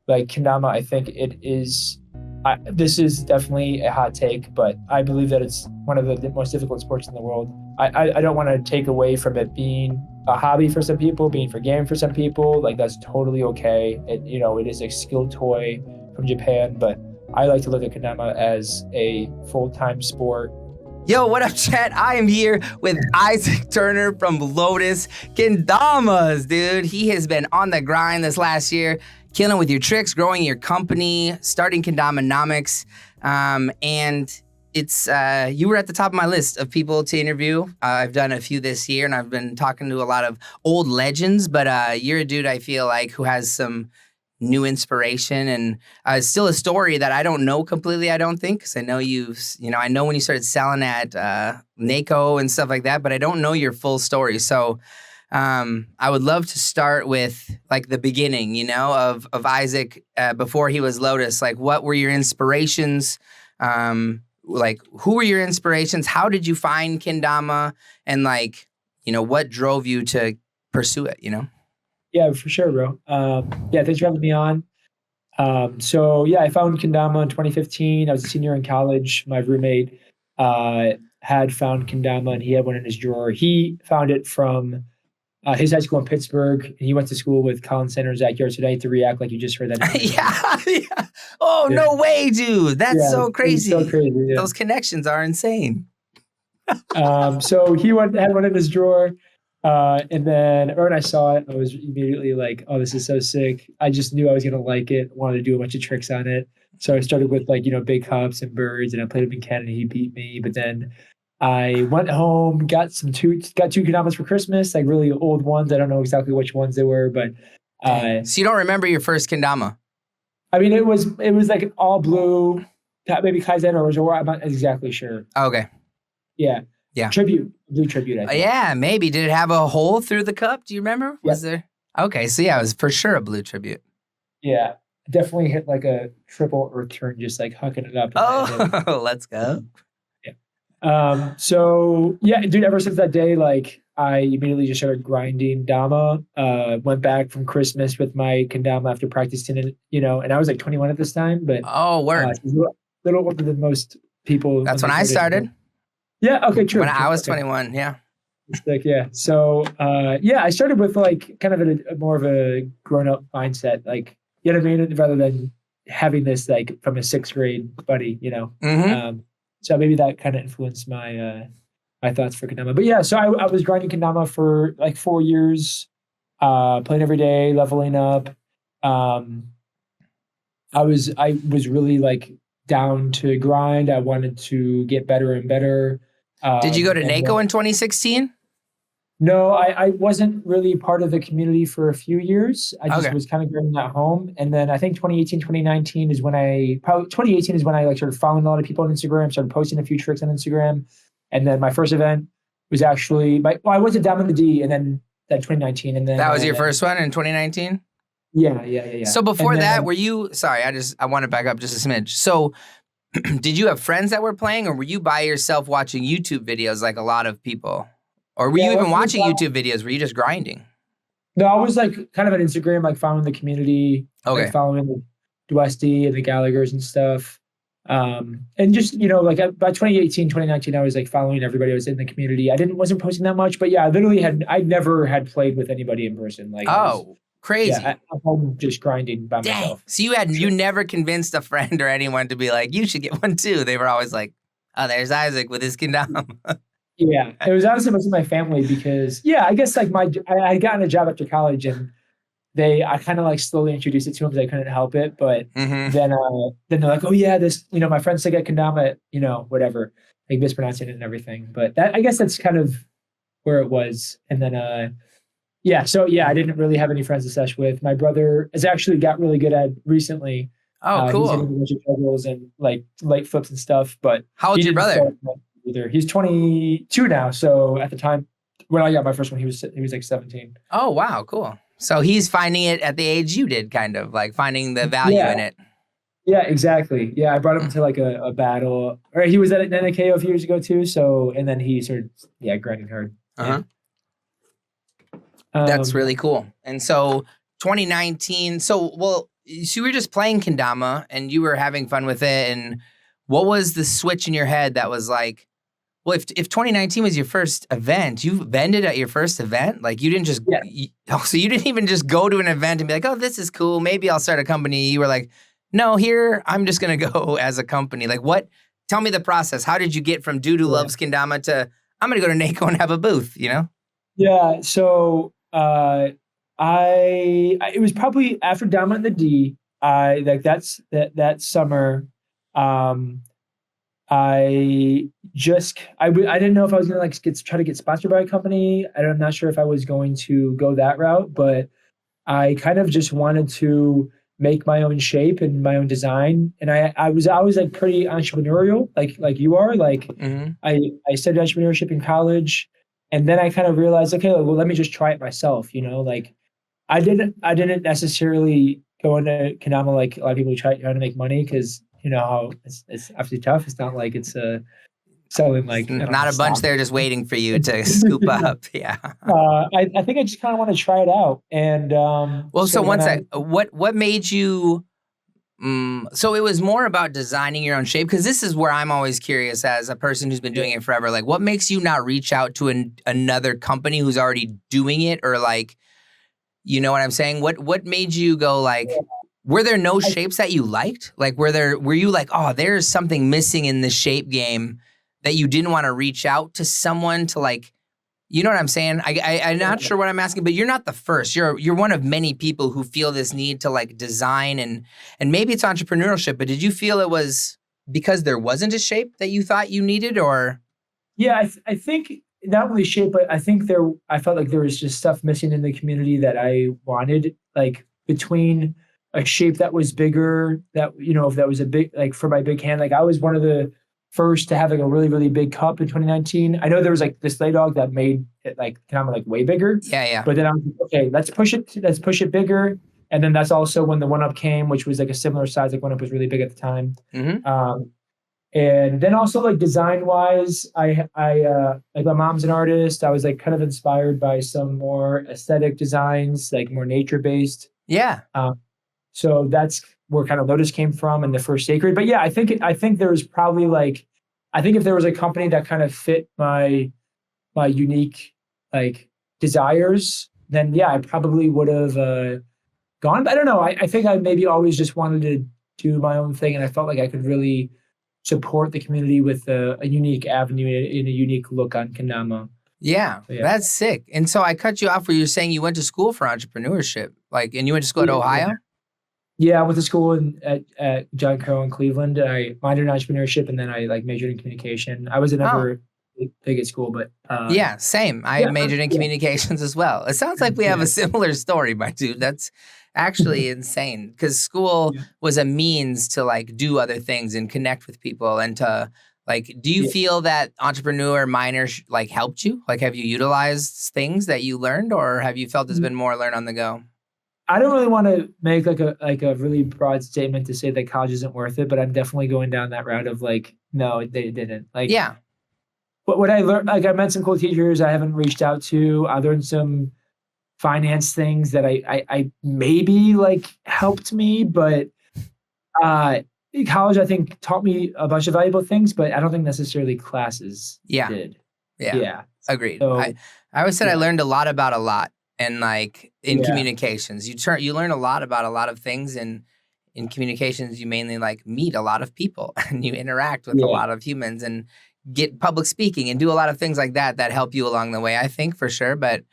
like kendama, I think it is. This is definitely a hot take, but I believe that it's one of the most difficult sports in the world. I don't want to take away from it being a hobby for some people, being for game for some people. Like that's totally okay. It is a skill toy from Japan, but I like to look at kendama as a full-time sport. Yo, what up, chat? I am here with Isaac Turner from Lotus Kendamas, dude. He has been on the grind this last year, killing with your tricks, growing your company, starting Kendamanomics, and it's you were at the top of my list of people to interview. I've done a few this year, and I've been talking to a lot of old legends, but you're a dude I feel like who has some new inspiration and still a story that I don't know completely, I don't think, because I know I know when you started selling at NACO and stuff like that, but I don't know your full story. So I would love to start with like the beginning, of Isaac before he was Lotus. Like, what were your inspirations? Like, who were your inspirations? How did you find kendama? And like, what drove you to pursue it, Yeah, for sure, bro. Thanks for having me on. I found kendama in 2015. I was a senior in college. My roommate had found kendama, and he had one in his drawer. He found it from his high school in Pittsburgh. And he went to school with Colin Center and Zach Yards. So I have to react like you just heard that. Yeah. Oh, yeah. No way, dude. That's so crazy. So crazy. Yeah. Those connections are insane. So he had one in his drawer. And then when I saw it, I was immediately like, oh, this is so sick. I just knew I was going to like it, wanted to do a bunch of tricks on it. So I started with big hops and birds, and I played him in Canada. He beat me. But then I went home, got two kendamas for Christmas, like really old ones. I don't know exactly which ones they were, but. So you don't remember your first kendama? I mean, it was like an all blue, maybe Kaizen or Zora. I'm not exactly sure. Okay. Yeah. Yeah. Blue tribute, I think. Yeah, maybe. Did it have a hole through the cup? Do you remember? Yeah. Was there? Okay, so yeah, it was for sure a blue tribute. Yeah. Definitely hit like a triple earth turn, just like hucking it up. Oh, let's go. Yeah. Dude, ever since that day, like I immediately just started grinding Dama. Went back from Christmas with my kendama after practicing it, and I was like 21 at this time, but word. A little older than most people. That's when I started. Yeah. Okay. True. When I was 21. Yeah. Yeah. So, I started with like kind of a more of a grown up mindset, like, you know what I mean? Rather than having this like from a sixth grade buddy, Mm-hmm. So maybe that kind of influenced my thoughts for kendama. But yeah, so I was grinding kendama for like 4 years, playing every day, leveling up. I was really like down to grind. I wanted to get better and better. Did you go to NACO in 2016? No, I wasn't really part of the community for a few years. I just was kind of grinding at home. And then I think 2018 is when I like started following a lot of people on Instagram, started posting a few tricks on Instagram. And then my first event was actually I went to Down in the D, and then that 2019. And then that was your first one in 2019? Yeah. So before that, were you, sorry, I want to back up just a smidge. So did you have friends that were playing, or were you by yourself watching YouTube videos like a lot of people? Or were you even watching YouTube videos? Were you just grinding? No, I was like kind of on Instagram, like following the community, like following the Dwesty and the Gallaghers and stuff. And just, like by 2018, 2019, I was like following everybody who was in the community. I wasn't posting that much, but yeah, I never had played with anybody in person. Like, crazy. Yeah, I'm home just grinding by myself. So you never convinced a friend or anyone to be like, you should get one too. They were always like, oh, there's Isaac with his kendama. Yeah, it was honestly most of my family because, I guess like I had gotten a job after college, and I kind of like slowly introduced it to them because I couldn't help it. But then they're like, oh yeah, this, my friends say get kendama, whatever, like mispronouncing it and everything. But I guess that's kind of where it was. And then, I didn't really have any friends to sesh with. My brother has actually got really good at recently. Oh, cool. He's hitting a bunch of juggles and like light flips and stuff. But how old's your brother? Either. He's 22 now. So at the time when I got my first one, he was like 17. Oh, wow. Cool. So he's finding it at the age you did, kind of like finding the value in it. Yeah, exactly. Yeah. I brought him to like a battle, or he was at NAKO a few years ago too. So, and then he started, grinding hard. That's really cool. And so 2019, so you were just playing kendama and you were having fun with it. And what was the switch in your head that was like, well, if 2019 was your first event, you vended at your first event? Like you didn't just, so you didn't even just go to an event and be like, oh, this is cool. Maybe I'll start a company. You were like, no, here, I'm just going to go as a company. Like tell me the process. How did you get from dude who loves kendama to, I'm going to go to NACO and have a booth, you know? Yeah. So, it was probably after Dominant the D, that summer, I didn't know if I was gonna try to get sponsored by a company. I'm not sure if I was going to go that route, but I kind of just wanted to make my own shape and my own design. And I was always like pretty entrepreneurial, like you are. Like I studied entrepreneurship in college, and then I kind of realized, okay, well, let me just try it myself. Like I didn't necessarily go into kendama like a lot of people trying to make money, because you know how it's obviously tough. It's not like it's selling like not a bunch there just waiting for you to scoop up. Yeah. I think I just kind of want to try it out. And so one sec, what made you? So it was more about designing your own shape, because this is where I'm always curious as a person who's been doing it forever. Like, what makes you not reach out to another company who's already doing it, or like, you know what I'm saying? What made you go like? Were there no shapes that you liked? Like, were you like, oh, there's something missing in the shape game that you didn't want to reach out to someone to like, you know what I'm saying? I'm not sure what I'm asking, but you're not the first. You're one of many people who feel this need to like design and maybe it's entrepreneurship, but did you feel it was because there wasn't a shape that you thought you needed, or? Yeah, I think not only shape, but I think I felt like there was just stuff missing in the community that I wanted, like between a shape that was bigger, that, if that was a big, like for my big hand, like I was one of the first to have like a really, really big cup in 2019. I know there was like this Slay Dog that made it like kind of like way bigger. Yeah. But then I was like, okay, let's push it bigger. And then that's also when the 1UP came, which was like a similar size. Like 1UP was really big at the time. And then also like design wise, I like my mom's an artist. I was like kind of inspired by some more aesthetic designs, like more nature based. Yeah. So that's where kind of Lotus came from and the first Sacred. But yeah, I think there was probably like, I think if there was a company that kind of fit my unique like desires, then yeah, I probably would have gone. But I don't know. I think I maybe always just wanted to do my own thing, and I felt like I could really support the community with a unique avenue and a unique look on kendama. Yeah, that's sick. And so I cut you off where you're saying you went to school for entrepreneurship, like, and you went to school at Ohio? Yeah, I went to school at John Carroll in Cleveland. I minored in entrepreneurship, and then I like majored in communication. I was never big at school, but yeah, same. I majored in communications as well. It sounds like we have a similar story, my dude. That's actually insane, because school was a means to like do other things and connect with people and to like. Do you feel that entrepreneur minor like helped you? Like, have you utilized things that you learned, or have you felt there's been more learn on the go? I don't really want to make like a really broad statement to say that college isn't worth it, but I'm definitely going down that route of like, no, they didn't. Like, yeah. But what I learned, like I met some cool teachers I haven't reached out to. I learned some finance things that I maybe like helped me, but college I think taught me a bunch of valuable things, but I don't think necessarily classes did. Yeah. Agreed. So, I always said I learned a lot about a lot. And like in communications, you learn a lot about a lot of things, and in communications, you mainly like meet a lot of people and you interact with a lot of humans and get public speaking and do a lot of things like that help you along the way, I think, for sure. But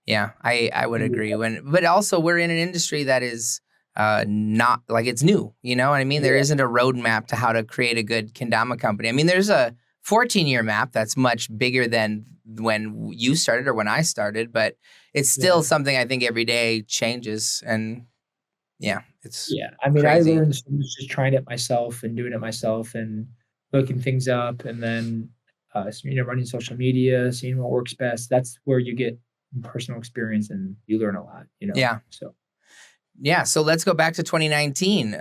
yeah, I would agree. But also we're in an industry that is not like, it's new, you know what I mean? There isn't a roadmap to how to create a good kendama company. I mean, there's a 14-year map that's much bigger than when you started or when I started, but it's still something I think every day changes. And it's I mean, crazy. I learned so much just trying it myself and doing it myself and looking things up, and then running social media, seeing what works best. That's where you get personal experience and you learn a lot, So let's go back to 2019.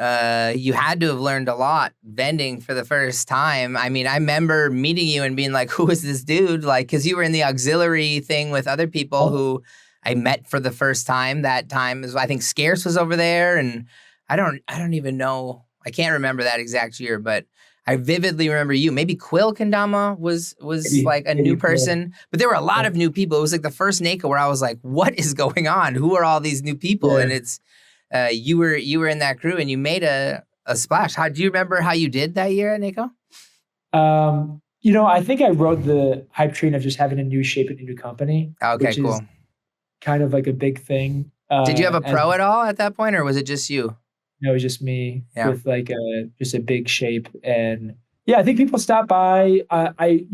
You had to have learned a lot vending for the first time. I mean, I remember meeting you and being like, who is this dude? Like, because you were in the auxiliary thing with other people who I met for the first time. That time is, I think Scarce was over there. And I don't even know. I can't remember that exact year, but I vividly remember you. Maybe Quill Kendama was like a new person, but there were a lot of new people. It was like the first NACO where I was like, what is going on? Who are all these new people? And it's you were in that crew and you made a splash. Do you remember how you did that year at NACO? I think I rode the hype train of just having a new shape and a new company. Okay, which cool. is kind of like a big thing. Did you have a pro at all at that point, or was it just you? No, it was just me with like just a big shape. And yeah, I think people stop by. I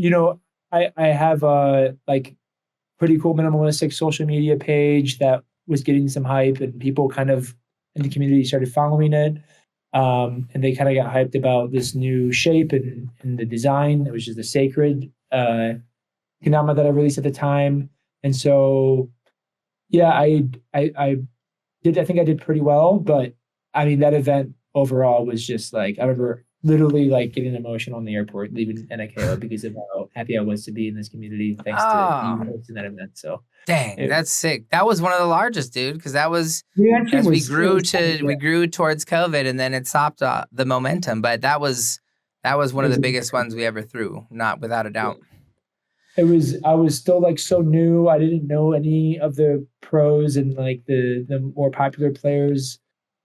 have a like pretty cool minimalistic social media page that was getting some hype, and people kind of in the community started following it. And they kind of got hyped about this new shape and the design. It was just a sacred kendama that I released at the time. And so yeah, I did. I think I did pretty well, but I mean that event overall was just like I remember literally like getting emotional in the airport leaving NIKO because of how happy I was to be in this community thanks to you hosting that event. So dang, that's sick. That was one of the largest, dude, because that was as we grew towards COVID, and then it stopped the momentum. But that was one of the biggest ones we ever threw, not without a doubt. I was still like so new. I didn't know any of the pros and like the more popular players,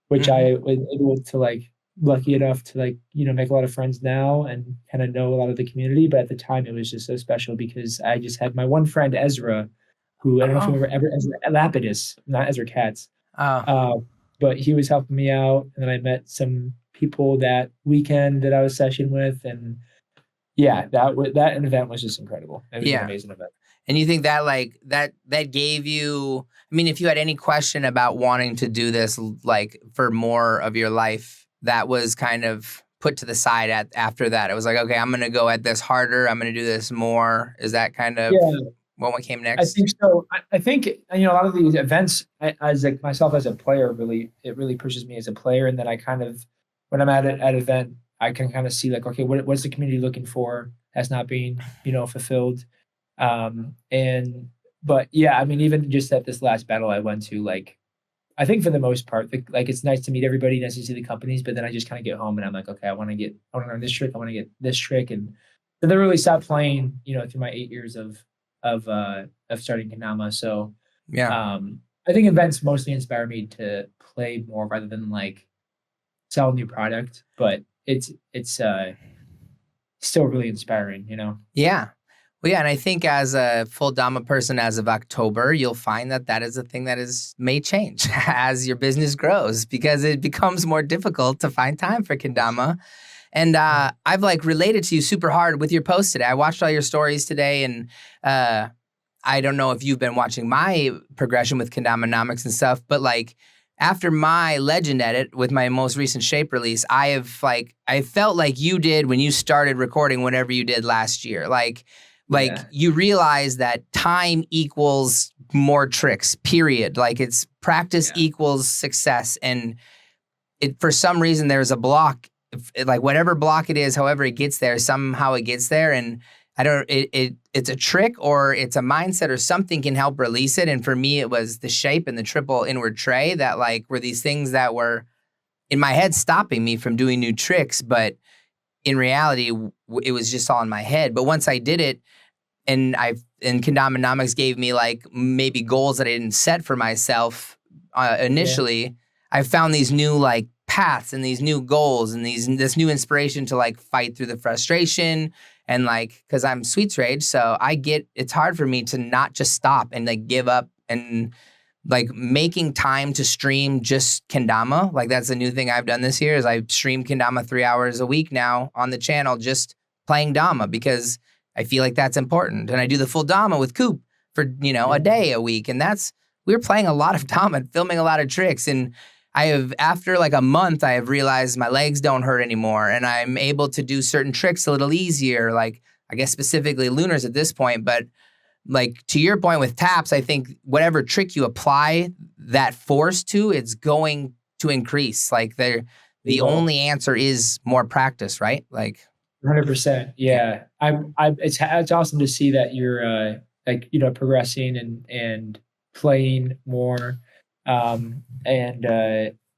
which I was able to like lucky enough to like, make a lot of friends now and kind of know a lot of the community. But at the time it was just so special because I just had my one friend, Ezra, who I don't know if you remember Ezra Lapidus, not Ezra Katz. But he was helping me out. And then I met some people that weekend that I was session with, and yeah, that event was just incredible. It was an amazing event. And you think that like that gave you, I mean, if you had any question about wanting to do this like for more of your life, that was kind of put to the side after that. It was like, okay, I'm going to go at this harder. I'm going to do this more. Is that kind of what came next? I think so. I think, a lot of these events, as like myself as a player, it really pushes me as a player. And then I kind of, when I'm at an event, I can kind of see like, okay, what's the community looking for that's not being, fulfilled. But yeah, I mean, even just at this last battle I went to, like, I think for the most part, like it's nice to meet everybody, nice to see the companies, but then I just kind of get home and I'm like, okay, I want to learn this trick. I want to get this trick. And then I really stopped playing, through my 8 years of starting Kendama. So I think events mostly inspire me to play more rather than like sell a new product, but it's still really inspiring, Yeah. Well, yeah, and I think as a full Dama person as of October, you'll find that is a thing that may change as your business grows because it becomes more difficult to find time for Kendama. And I've like related to you super hard with your post today. I watched all your stories today, and I don't know if you've been watching my progression with Kendamanomics and stuff, but like after my legend edit with my most recent shape release, I felt like you did when you started recording whatever you did last year. You realize that time equals more tricks, period. Like it's practice equals success. And for some reason, there's a block, like whatever block it is, however it gets there, somehow it gets there. And it's a trick or it's a mindset or something can help release it. And for me, it was the shape and the triple inward tray that like were these things that were in my head stopping me from doing new tricks. But in reality, it was just all in my head. But once I did it, and Kendamanomics gave me like maybe goals that I didn't set for myself initially, I found these new like paths and these new goals and this new inspiration to like fight through the frustration. And like, cause I'm sweets rage, so it's hard for me to not just stop and like give up and like making time to stream just Kendama. Like that's a new thing I've done this year is I stream Kendama 3 hours a week now on the channel, just playing Dama because I feel like that's important. And I do the full Dama with Coop for, a day a week. And we're playing a lot of Dama, filming a lot of tricks. And after like a month, I have realized my legs don't hurt anymore. And I'm able to do certain tricks a little easier. Like, I guess specifically Lunars at this point. But like to your point with taps, I think whatever trick you apply that force to, it's going to increase. Like the only answer is more practice, right? Like 100%. Yeah. It's awesome to see that you're progressing and playing more.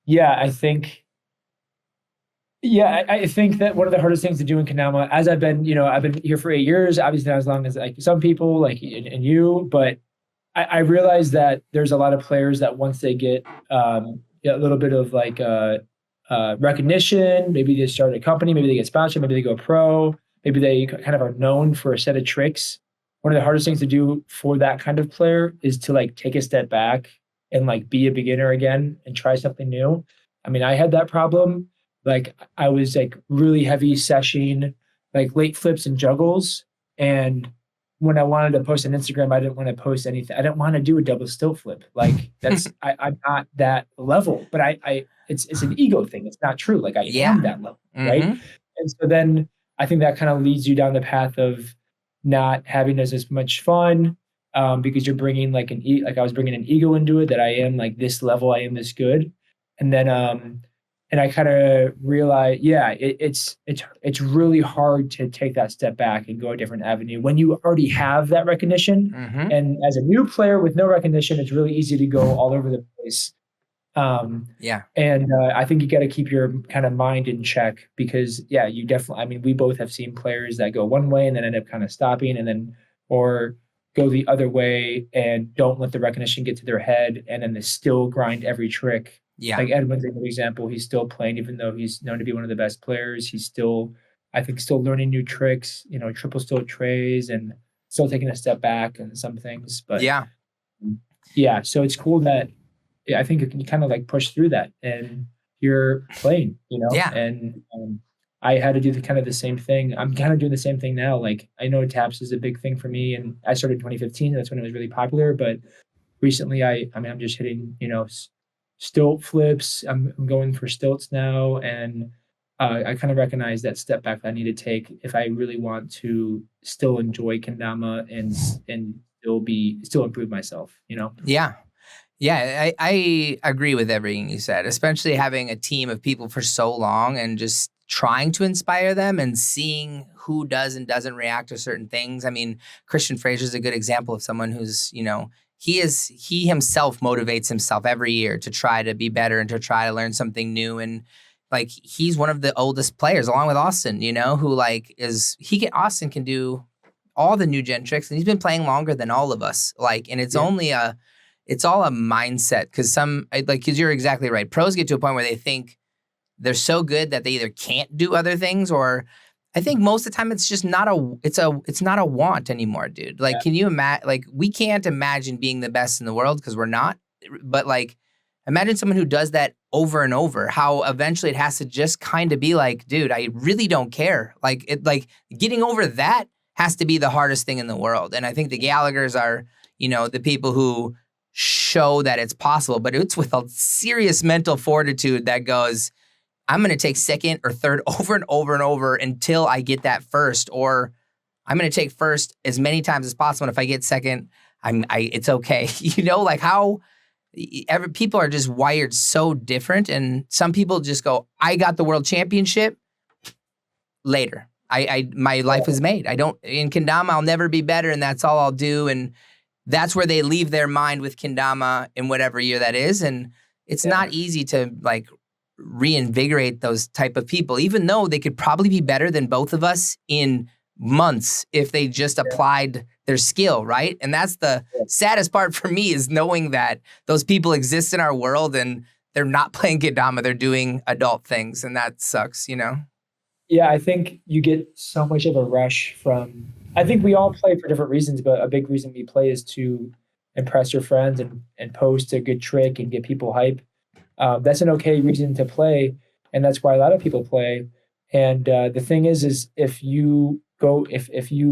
yeah, I think I think that one of the hardest things to do in Kendama, as I've been here for 8 years, obviously not as long as like some people, like and you, but I realize that there's a lot of players that once they get a little bit of like recognition, maybe they start a company, maybe they get sponsored, maybe they go pro, maybe they kind of are known for a set of tricks. One of the hardest things to do for that kind of player is to like take a step back and like be a beginner again and try something new. I mean, I had that problem. Like I was like really heavy seshing, like late flips and juggles. And when I wanted to post on Instagram, I didn't want to post anything. I didn't want to do a double stilt flip. Like I'm not that level, but it's an ego thing. It's not true. Like I am that level, right? And so then I think that kind of leads you down the path of not having as much fun, because you're bringing like like I was bringing an ego into it that I am like this level, I am this good, and then and I kind of realized, yeah, it's really hard to take that step back and go a different avenue when you already have that recognition. And as a new player with no recognition, it's really easy to go all over the place. And I think you got to keep your kind of mind in check because, yeah, you definitely. I mean, we both have seen players that go one way and then end up kind of stopping, and then or go the other way and don't let the recognition get to their head, and then they still grind every trick. Like Edwin's a good example. He's still playing, even though he's known to be one of the best players. He's still, I think, still learning new tricks, triple stilt trays and still taking a step back and some things. But yeah. So it's cool that I think you can kind of like push through that and you're playing, and I had to do the same thing. I'm kind of doing the same thing now. Like I know taps is a big thing for me, and I started in 2015. That's when it was really popular. But recently, I'm just hitting, stilt flips. I'm going for stilts now, and I kind of recognize that step back that I need to take if I really want to still enjoy kendama and still improve myself. Yeah, I agree with everything you said, especially having a team of people for so long and just trying to inspire them and seeing who does and doesn't react to certain things. I mean, Christian Fraser is a good example of someone who's, he himself motivates himself every year to try to be better and to try to learn something new. And like, he's one of the oldest players along with Austin, who like Austin can do all the new gen tricks and he's been playing longer than all of us. Like, and it's it's all a mindset because you're exactly right. Pros get to a point where they think they're so good that they either can't do other things, or I think most of the time it's just it's not a want anymore, dude. Like, can you imagine? Like, we can't imagine being the best in the world because we're not. But like, imagine someone who does that over and over. How eventually it has to just kind of be like, dude, I really don't care. Like getting over that has to be the hardest thing in the world. And I think the Gallaghers are, the people who show that it's possible, but it's with a serious mental fortitude that goes, I'm going to take second or third over and over and over until I get that first, or I'm going to take first as many times as possible. And if I get second, it's okay. Like how people are just wired so different. And some people just go, I got the world championship later. My life is made. In kendama, I'll never be better. And that's all I'll do. And that's where they leave their mind with kendama in whatever year that is. And it's not easy to like reinvigorate those type of people, even though they could probably be better than both of us in months if they just applied their skill, right? And that's the saddest part for me, is knowing that those people exist in our world and they're not playing kendama, they're doing adult things, and that sucks, Yeah, I think you get so much of a rush from, I think we all play for different reasons, but a big reason we play is to impress your friends and post a good trick and get people hype. That's an okay reason to play, and that's why a lot of people play. And the thing is if you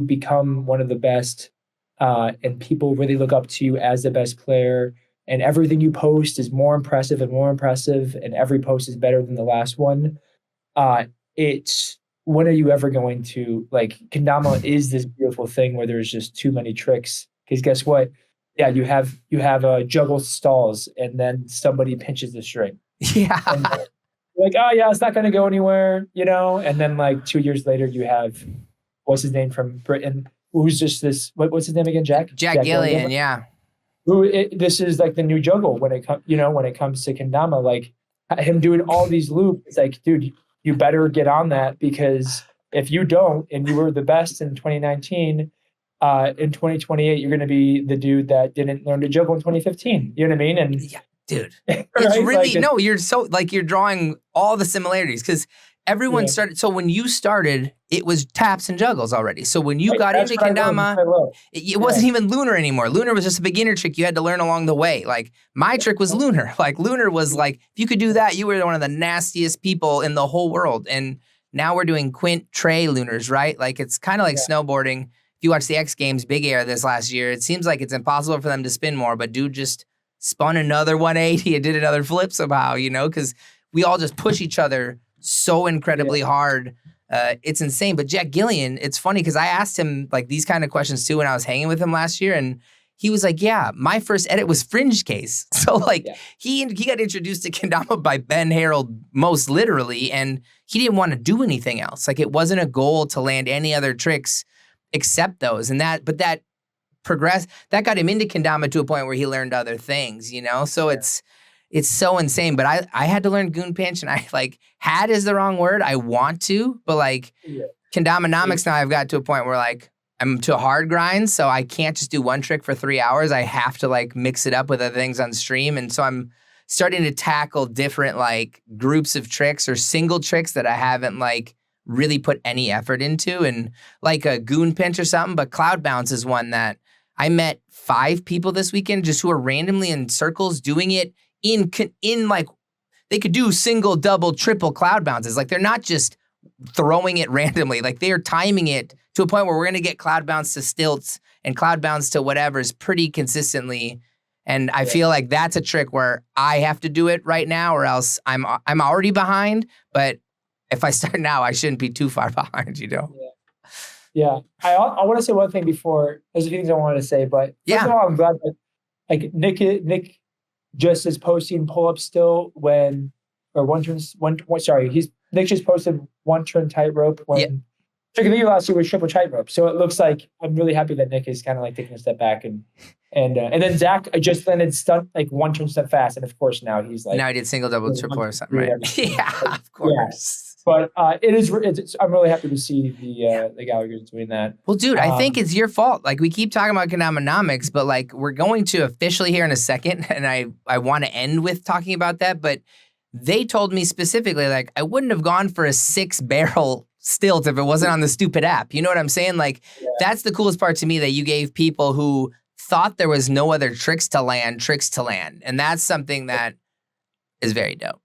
become one of the best, and people really look up to you as the best player, and everything you post is more impressive and more impressive, and every post is better than the last one, it's when are you ever going to, like, kendama is this beautiful thing where there's just too many tricks. Because guess what? Yeah, you have juggle stalls, and then somebody pinches the string. Yeah. And you're like, oh yeah, it's not going to go anywhere, And then like 2 years later, you have, what's his name from Britain? Who's just this? What's his name again? Jack Gillian. Yeah. This is like the new juggle when it comes to kendama. Like, him doing all these loops. It's like, dude, you better get on that, because if you don't, and you were the best in 2019, in 2028, you're going to be the dude that didn't learn to juggle in 2015. You know what I mean? And yeah, dude, right? it's really, like, no, you're so, like, you're drawing all the similarities, because everyone started. So when you started, it was taps and juggles already. So when you got into kendama, it wasn't even lunar anymore. Lunar was just a beginner trick you had to learn along the way. Like, my trick was lunar. Like, lunar was like, if you could do that, you were one of the nastiest people in the whole world. And now we're doing quint tray lunars, right? Like, it's kind of like snowboarding. If you watch the X Games Big Air this last year, it seems like it's impossible for them to spin more, but dude just spun another 180 and did another flip somehow, you know, because we all just push each other so incredibly hard. It's insane. But Jack Gillian, it's funny because I asked him like these kind of questions too when I was hanging with him last year, and he was like, yeah, my first edit was fringe case. So like he got introduced to kendama by Ben Harold most literally, and he didn't want to do anything else. Like, it wasn't a goal to land any other tricks except those. And that progressed, that got him into kendama to a point where he learned other things, you know? So it's so insane. But I had to learn goon pinch, and I like, had is the wrong word. I want to, but like Kendamanomics now I've got to a point where like I'm to a hard grind, so I can't just do one trick for 3 hours. I have to like mix it up with other things on stream. And so I'm starting to tackle different like groups of tricks or single tricks that I haven't like really put any effort into, and like a goon pinch or something. But cloud bounce is one that I met 5 people this weekend just who are randomly in circles doing it in like, they could do single, double, triple cloud bounces. Like, they're not just throwing it randomly. Like, they are timing it to a point where we're going to get cloud bounce to stilts and cloud bounce to whatever's pretty consistently. And I feel like that's a trick where I have to do it right now, or else I'm already behind. But if I start now, I shouldn't be too far behind, you know? Yeah. I want to say one thing before. There's a few things I wanted to say, but first of all, I'm glad that like Nick just is posting pull-ups still when, or Nick just posted one turn tightrope when trick of the year last year was triple tightrope. So it looks like, I'm really happy that Nick is kind of like taking a step back, and then Zach, I just landed stunt like one turn step fast, and of course now he's like, now he did single, double, triple or something, right? Yeah, of course. But I'm really happy to see the Gallagher's doing that. Well, dude, I think it's your fault. Like, we keep talking about Kendamanomics, but like, we're going to officially here in a second, and I want to end with talking about that. But they told me specifically, like, I wouldn't have gone for a 6-barrel stilt if it wasn't on the stupid app. You know what I'm saying? Like, that's the coolest part to me, that you gave people who thought there was no other tricks to land. And that's something that is very dope.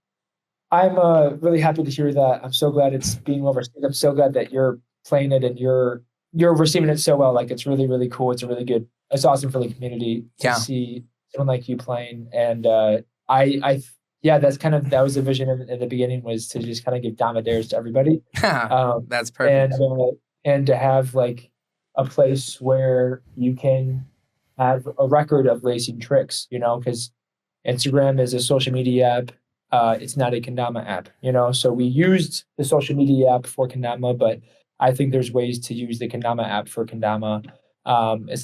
I'm really happy to hear that. I'm so glad it's being well received. I'm so glad that you're playing it and you're receiving it so well. Like, it's really, really cool. It's it's awesome for the community to see someone like you playing. And that was the vision in the beginning, was to just kind of give Dama dares to everybody. That's perfect. And to have like a place where you can have a record of racing tricks, you know, because Instagram is a social media app. It's not a kendama app, you know? So we used the social media app for kendama, but I think there's ways to use the kendama app for kendama. It's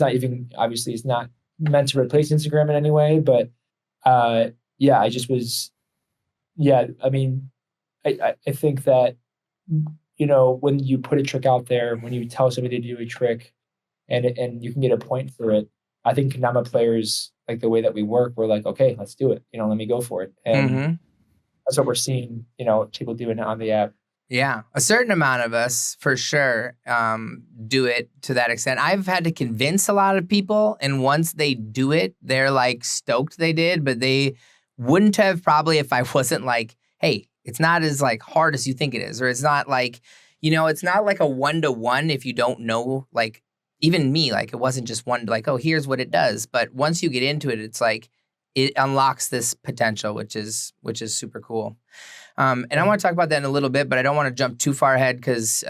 not meant to replace Instagram in any way, but I think that, you know, when you put a trick out there, when you tell somebody to do a trick and you can get a point for it, I think kendama players, like the way that we work, we're like, okay, let's do it. You know, let me go for it. And that's what we're seeing, you know, people doing it on the app. Yeah, a certain amount of us, for sure, do it to that extent. I've had to convince a lot of people, and once they do it, they're like stoked they did, but they wouldn't have probably if I wasn't like, hey, it's not as like hard as you think it is, or it's not like, you know, it's not like a 1-to-1 if you don't know, like, even me, like, it wasn't just one, like, oh, here's what it does. But once you get into it, it's like, it unlocks this potential, which is super cool. And I want to talk about that in a little bit, but I don't want to jump too far ahead because,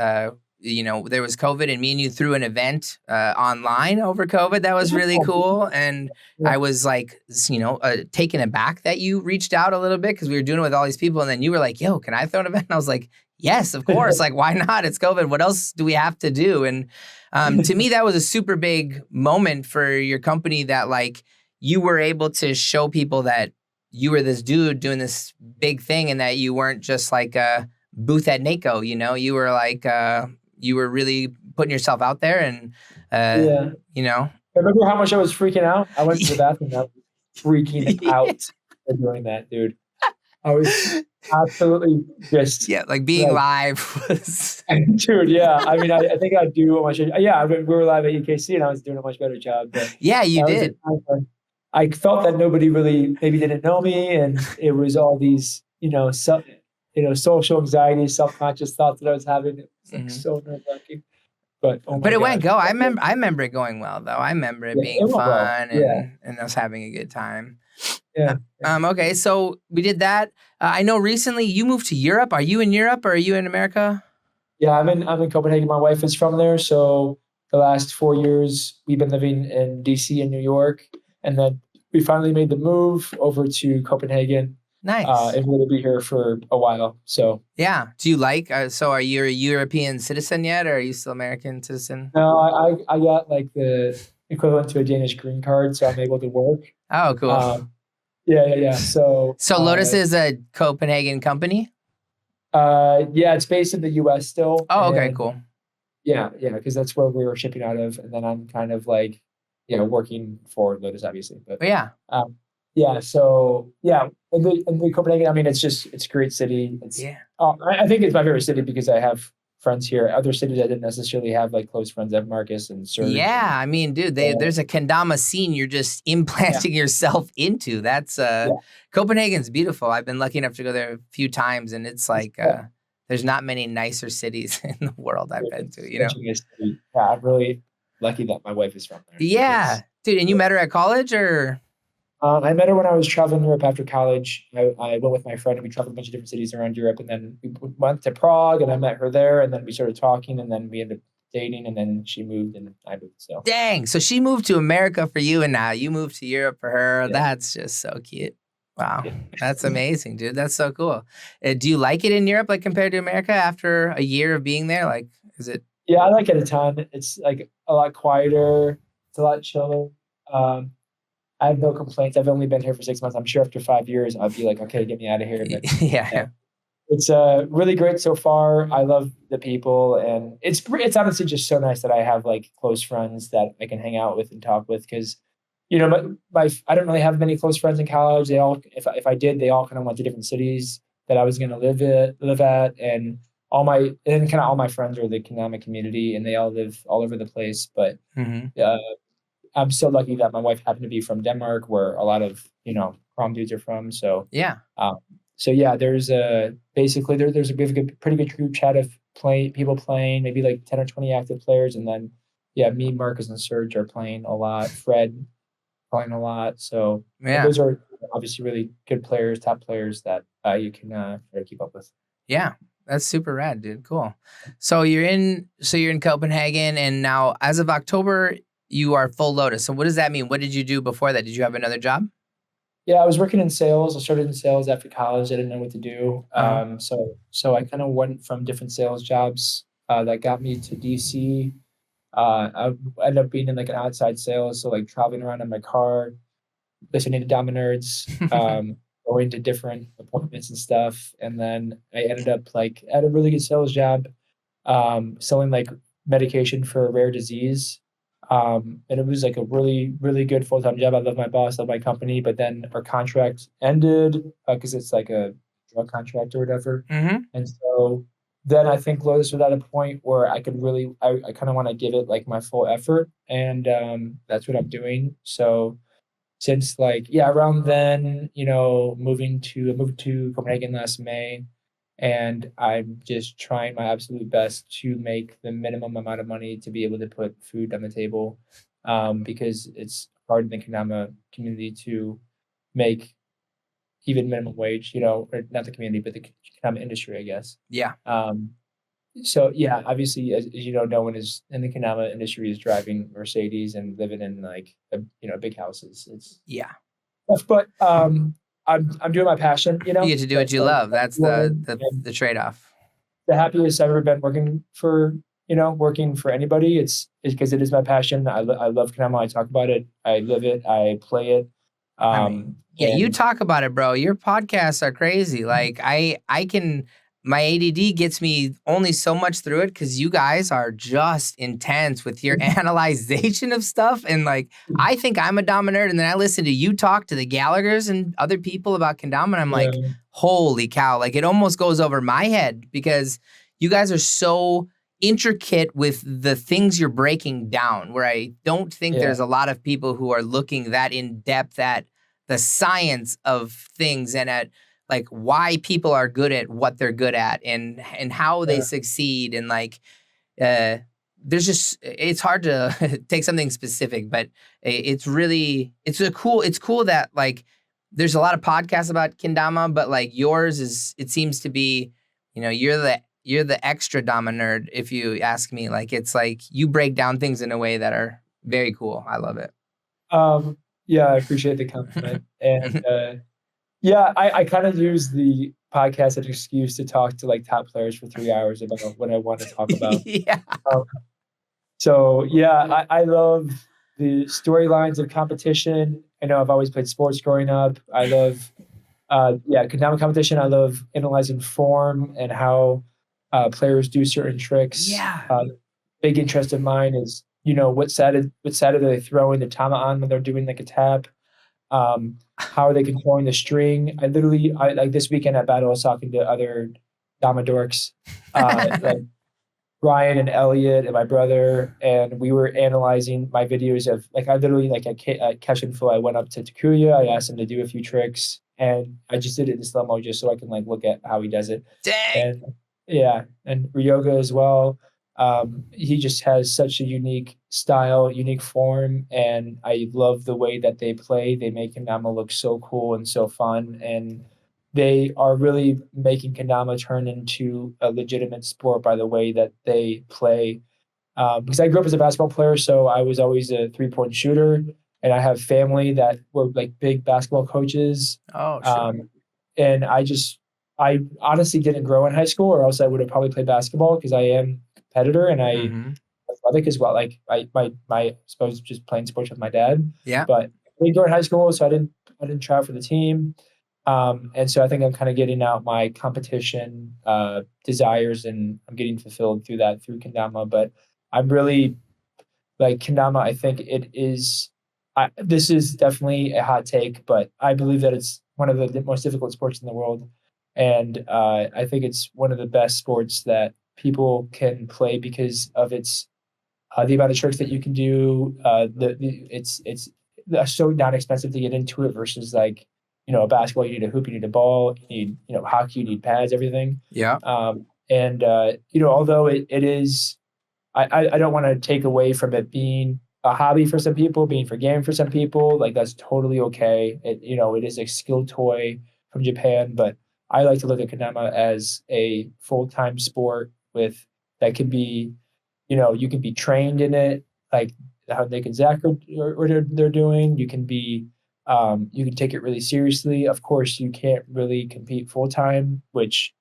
you know, there was COVID, and me and you threw an event online over COVID. That was really cool. And I was like, you know, taken aback that you reached out a little bit, because we were doing it with all these people. And then you were like, yo, can I throw an event? And I was like, yes, of course. Like, why not? It's COVID. What else do we have to do? And to me, that was a super big moment for your company, that like you were able to show people that you were this dude doing this big thing, and that you weren't just like a booth at NACO, you know, you were like, you were really putting yourself out there, and, Yeah. you know. I remember how much I was freaking out. I went to the bathroom and I was freaking Yeah. out for doing that, dude. I was absolutely just Yeah, like being live was. dude, yeah. I mean, I think I do a much. Yeah, we were live at UKC and I was doing a much better job. But Yeah, you did. I felt that nobody really maybe didn't know me, and it was all these, social anxiety, self-conscious thoughts that I was having. It was like so nerve-wracking. But oh my But it went God. I remember it going well though. I remember it being It went well. fun and us having a good time. Yeah. Okay, so we did that. I know recently you moved to Europe. Are you in Europe or are you in America? Yeah, I'm in Copenhagen. My wife is from there, so the last 4 years we've been living in DC and New York, and then we finally made the move over to Copenhagen. Nice. And we're gonna be here for a while. So yeah. Do you like? So are you a European citizen yet, or are you still American citizen? no, I got like the equivalent to a Danish green card, so I'm able to work. Oh, cool. Yeah. So Lotus is a Copenhagen company? Yeah, it's based in the US still. Oh, okay, cool. Yeah, because that's where we were shipping out of, and then I'm kind of like, working for Lotus, obviously. But yeah. So in the Copenhagen, I mean, it's a great city. I think it's my favorite city because I have friends here. Other cities I didn't necessarily have like close friends at Marcus and Serge. Yeah, I mean, dude, there's a kendama scene you're just implanting yourself into. That's Copenhagen's beautiful. I've been lucky enough to go there a few times, and it's like there's not many nicer cities in the world I've been to. You know, yeah, I'm really lucky that my wife is from there. Yeah, dude, and you met her at college, or? I met her when I was traveling Europe after college. I went with my friend and we traveled a bunch of different cities around Europe, and then we went to Prague and I met her there, and then we started talking, and then we ended up dating, and then she moved and I moved. So dang, so she moved to America for you, and now you moved to Europe for her. Yeah. That's just so cute. Wow, that's amazing, dude. That's so cool. Do you like it in Europe, like compared to America after a year of being there? Like, is it? Yeah, I like it a ton. It's like a lot quieter. It's a lot chiller. I have no complaints. I've only been here for 6 months. I'm sure after 5 years, I'll be like, okay, get me out of here. But, yeah. It's really great so far. I love the people, and it's honestly just so nice that I have like close friends that I can hang out with and talk with. Because, I don't really have many close friends in college. They all, if I did, they all kind of went to different cities that I was going to live at, and all my friends are the Kendama community, and they all live all over the place. But I'm so lucky that my wife happened to be from Denmark, where a lot of prom dudes are from. So yeah. There's there's a pretty good group chat of people playing, maybe like 10 or 20 active players, and then me, Marcus, and Serge are playing a lot. Fred playing a lot. So those are obviously really good players, top players that you can try to keep up with. Yeah. That's super rad, dude. Cool. So you're in Copenhagen, and now as of October, you are full Lotus. So what does that mean? What did you do before that? Did you have another job? Yeah, I was working in sales. I started in sales after college. I didn't know what to do. So I kind of went from different sales jobs that got me to DC. I ended up being in like an outside sales, so like traveling around in my car, listening to Dama Nerds, going to different appointments and stuff. And then I ended up like at a really good sales job, selling like medication for a rare disease. And it was like a really, really good full-time job. I love my boss, love my company, but then our contract ended because it's like a drug contract or whatever. And so then I think Lotus was at a point where I could really, I kind of want to give it like my full effort, and that's what I'm doing. So since around then, moved to Copenhagen last May, and I'm just trying my absolute best to make the minimum amount of money to be able to put food on the table, because it's hard in the Kendama community to make even minimum wage, or not the community, but the Kendama industry, I guess. Yeah. So yeah, obviously, as you know, no one is in the Kendama industry is driving Mercedes and living in like big houses. It's tough, but I'm doing my passion. You get to do what you love. That's the trade off. The happiest I've ever been working for anybody. It's because it is my passion. I love Kendama. I talk about it. I live it. I play it. Yeah, you talk about it, bro. Your podcasts are crazy. Like my ADD gets me only so much through it because you guys are just intense with your analyzation of stuff. And like, I think I'm a dominant, and then I listen to you talk to the Gallaghers and other people about kendama, and I'm like, holy cow! Like, it almost goes over my head because you guys are so intricate with the things you're breaking down. Where I don't think there's a lot of people who are looking that in depth at the science of things and at like why people are good at what they're good at and how they succeed. And like, there's just, it's hard to take something specific, but it's cool that like, there's a lot of podcasts about kendama, but like yours is, it seems to be, you know, you're the extra dama nerd. If you ask me, like, it's like you break down things in a way that are very cool. I love it. Yeah, I appreciate the compliment. And yeah, I kind of use the podcast as an excuse to talk to like top players for 3 hours about what I want to talk about. Yeah. So yeah, I love the storylines of competition. I know I've always played sports growing up. I love kendama competition. I love analyzing form and how players do certain tricks. Yeah. Big interest of mine is, you know, what side are they throwing the tama on when they're doing like a tap? How are they controlling the string? I like this weekend at battle, I was talking to other dama dorks, like Brian and Elliot and my brother, and we were analyzing my videos of like, I literally like at Catch and Flow, I went up to Takuya, I asked him to do a few tricks, and I just did it in slow-mo just so I can like look at how he does it. Dang. And Ryoga as well. He just has such a unique style, unique form, and I love the way that they play. They make kendama look so cool and so fun, and they are really making kendama turn into a legitimate sport by the way that they play. Because I grew up as a basketball player, so I was always a 3-point shooter, and I have family that were like big basketball coaches. Oh, sure. And I honestly didn't grow in high school, or else I would have probably played basketball because I am a competitor and I athletic as well. Like I suppose just playing sports with my dad. Yeah. But I didn't go in high school, so I didn't try for the team. And so I think I'm kind of getting out my competition desires, and I'm getting fulfilled through kendama. But I'm really like kendama. I think it is. This is definitely a hot take, but I believe that it's one of the most difficult sports in the world. And I think it's one of the best sports that people can play because of its the amount of tricks that you can do. It's so not expensive to get into it versus like, you know, a basketball, you need a hoop, you need a ball, you need, you know, hockey, you need pads, everything. Yeah. And you know, although it is, I don't want to take away from it being a hobby for some people, being for game for some people. Like that's totally okay. You know, it is a skill toy from Japan, but I like to look at kendama as a full-time sport that can be, you know, you can be trained in it, like how Nick and Zach or they're doing. You can be, you can take it really seriously. Of course, you can't really compete full-time, which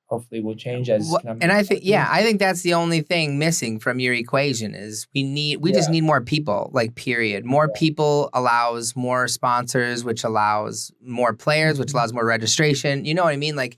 hopefully will change as. And I think that's the only thing missing from your equation is we just need more people, like period. More people allows more sponsors, which allows more players, which allows more registration. You know what I mean? Like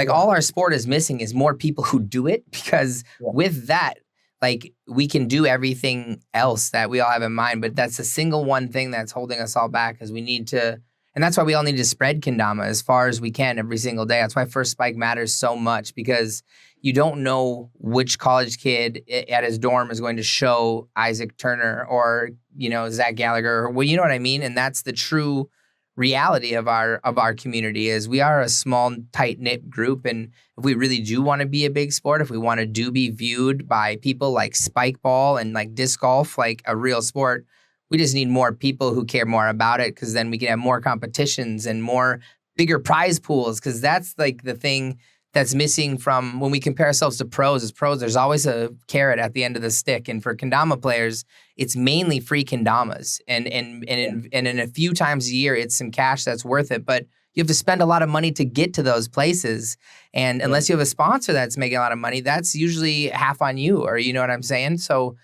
all our sport is missing is more people who do it, because with that, like we can do everything else that we all have in mind, but that's the single one thing that's holding us all back is we need to. And that's why we all need to spread kendama as far as we can every single day. That's why First Spike matters so much, because you don't know which college kid at his dorm is going to show Isaac Turner or, you know, Zach Gallagher. Well, you know what I mean? And that's the true reality of our community is we are a small, tight-knit group. And if we really do want to be a big sport, if we want to be viewed by people like spike ball and like disc golf, like a real sport, we just need more people who care more about it, because then we can have more competitions and bigger prize pools, because that's like the thing that's missing from when we compare ourselves to pros. As pros, there's always a carrot at the end of the stick. And for kendama players, it's mainly free kendamas. And in a few times a year, it's some cash that's worth it. But you have to spend a lot of money to get to those places. And unless you have a sponsor that's making a lot of money, that's usually half on you, or you know what I'm saying? So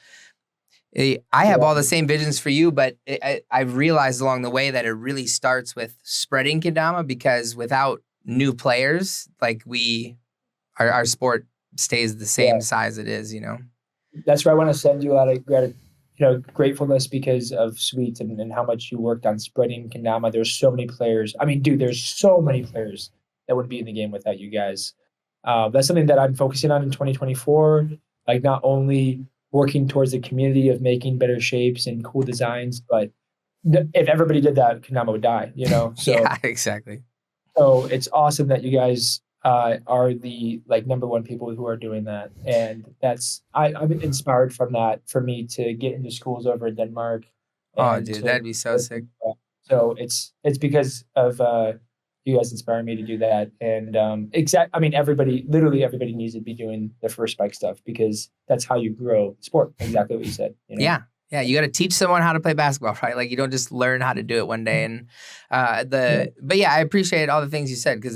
I have all the same visions for you, but I've realized along the way that it really starts with spreading kendama, because without new players, like our sport stays the same size it is, you know? That's why I want to send you a lot of gratefulness because of Sweet and how much you worked on spreading kendama. There's so many players. I mean, dude, there's so many players that would be in the game without you guys. That's something that I'm focusing on in 2024. Like, not only working towards the community of making better shapes and cool designs, but if everybody did that, kendama would die, you know? So, yeah, exactly. So it's awesome that you guys are the number one people who are doing that, and I'm inspired from that for me to get into schools over in Denmark. Oh, dude, that'd be so sick. So it's because of you guys inspiring me to do that, and I mean, literally everybody needs to be doing the first spike stuff, because that's how you grow sport. Exactly what you said. You know? Yeah, you got to teach someone how to play basketball, right? Like, you don't just learn how to do it one day. And but yeah, I appreciate all the things you said, because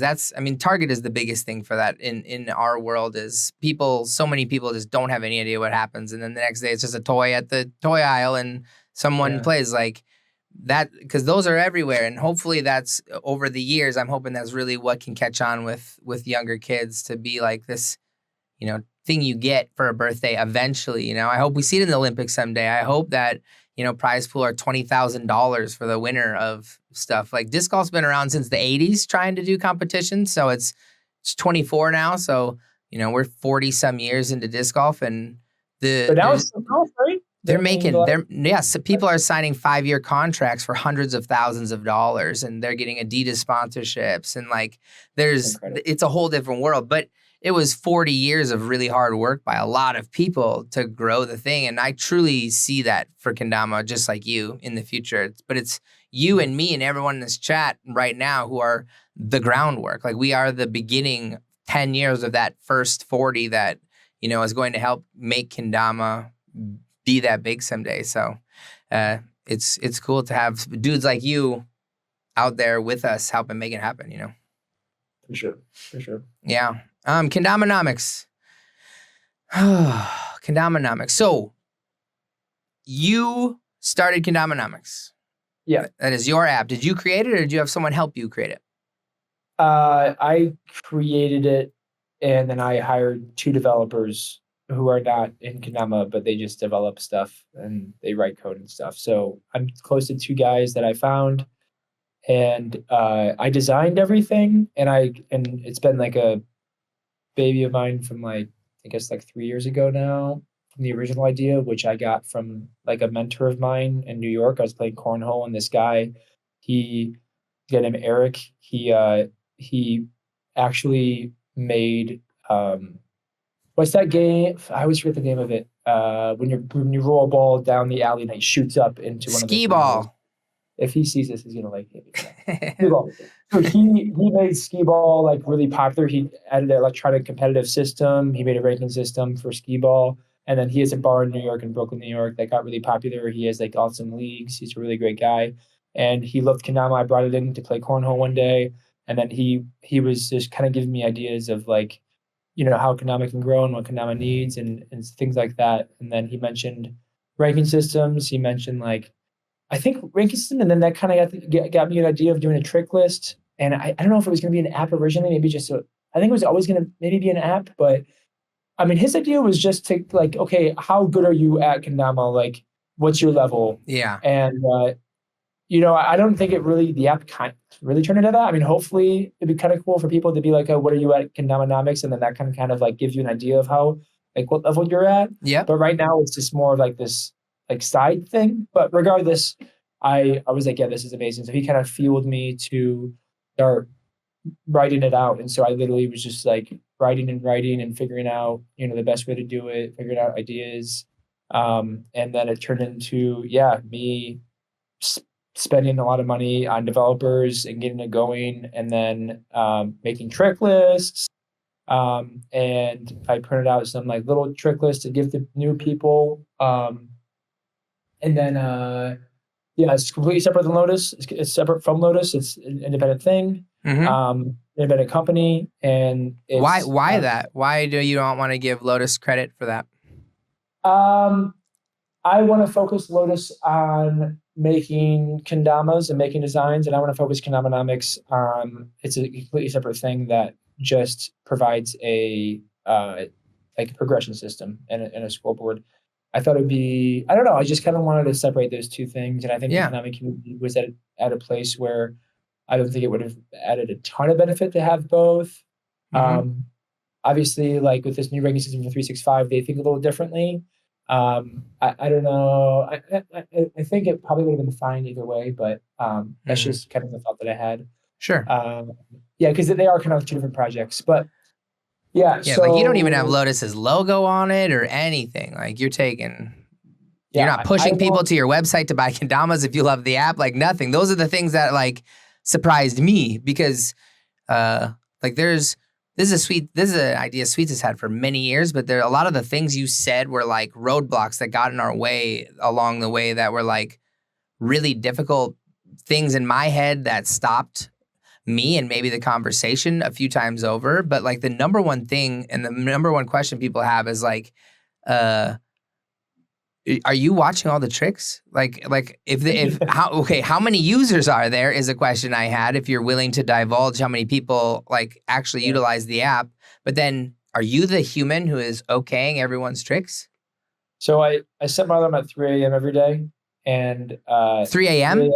Target is the biggest thing for that in our world. Is so many people just don't have any idea what happens, and then the next day it's just a toy at the toy aisle and someone plays like that, because those are everywhere. And hopefully that's over the years. I'm hoping that's really what can catch on with younger kids, to be like this, thing you get for a birthday eventually. I hope we see it in the Olympics someday. I hope that, prize pool are $20,000 for the winner of stuff. Like, disc golf's been around since the 80s trying to do competitions. So it's 24 now. So, we're 40 some years into disc golf, and but now it's golf, right? So people are signing 5-year contracts for hundreds of thousands of dollars, and they're getting Adidas sponsorships, and it's a whole different world. But it was 40 years of really hard work by a lot of people to grow the thing. And I truly see that for kendama, just like you, in the future. But it's you and me and everyone in this chat right now who are the groundwork. Like, we are the beginning 10 years of that first 40 that, is going to help make kendama be that big someday. So it's cool to have dudes like you out there with us helping make it happen, For sure. Yeah. Kendamanomics. Kendamanomics. So you started Kendamanomics. Yeah. That is your app. Did you create it, or did you have someone help you create it? I created it, and then I hired 2 developers who are not in kendama, but they just develop stuff and they write code and stuff. So I'm close to 2 guys that I found, and I designed everything, and it's been like a baby of mine from I guess 3 years ago now, from the original idea, which I got from a mentor of mine in New York. I was playing cornhole, and this guy, a guy named Eric, he actually made what's that game? I always forget the name of it. When you roll a ball down the alley and it shoots up into one of the skee ball. If he sees this, he's gonna like it. Skee ball. So he made skee ball really popular. He added an electronic competitive system. He made a ranking system for skee ball, and then he has a bar in New York, in Brooklyn, New York, that got really popular. He has awesome leagues. He's a really great guy, and he loved kendama. I brought it in to play cornhole one day, and then he was just kind of giving me ideas of how kendama can grow and what kendama needs and things like that. And then he mentioned ranking systems. He mentioned I think ranking system, and then that kind of got me an idea of doing a trick list. And I don't know if it was going to be an app originally, maybe I think it was always going to maybe be an app, but I mean, his idea was just to okay, how good are you at kendama? What's your level? Yeah. And I don't think the app kind of really turned into that. I mean, hopefully it'd be kind of cool for people to be like, oh, what are you at Kendamanomics? And then that kind of gives you an idea of how, what level you're at. Yeah. But right now it's just more of this side thing. But regardless, I was like, yeah, this is amazing. So he kind of fueled me to start writing it out. And so I literally was just writing and figuring out, the best way to do it, figuring out ideas. And then it turned into, me spending a lot of money on developers and getting it going, and then making trick lists. And I printed out some little trick lists to give to new people. And then it's completely separate than Lotus. It's separate from Lotus. It's an independent thing. Mm-hmm. Independent company. And it's, why that? Why do you not want to give Lotus credit for that? I want to focus Lotus on making kendamas and making designs, and I want to focus Kendamanomics on it's a completely separate thing that just provides a like a progression system and a scoreboard. I thought it'd be I don't know. I just kind of wanted to separate those two things, and I think the Yeah. Konami community was at a place where I don't think it would have added a ton of benefit to have both. Um, obviously, like with this new ranking system for 365, they think a little differently. I don't know. I think it probably would have been fine either way, but that's just kind of the thought that I had. Sure. Yeah, because they are kind of two different projects, but yeah. Yeah, So like you don't even have Lotus's logo on it or anything. Like you're not pushing people to your website to buy kendamas if you love the app, like nothing. Those are the things that like surprised me because like this is an idea Sweets has had for many years, but there a lot of the things you said were like roadblocks that got in our way along the way that were like really difficult things in my head that stopped me and maybe the conversation a few times over. But like the number one thing and the number one question people have is like, are you watching all the tricks? Like how many users are there is a question I had. If you're willing to divulge how many people like actually utilize the app, but then are you the human who is okaying everyone's tricks? So I set my alarm at 3 a.m. every day, and 3 a.m.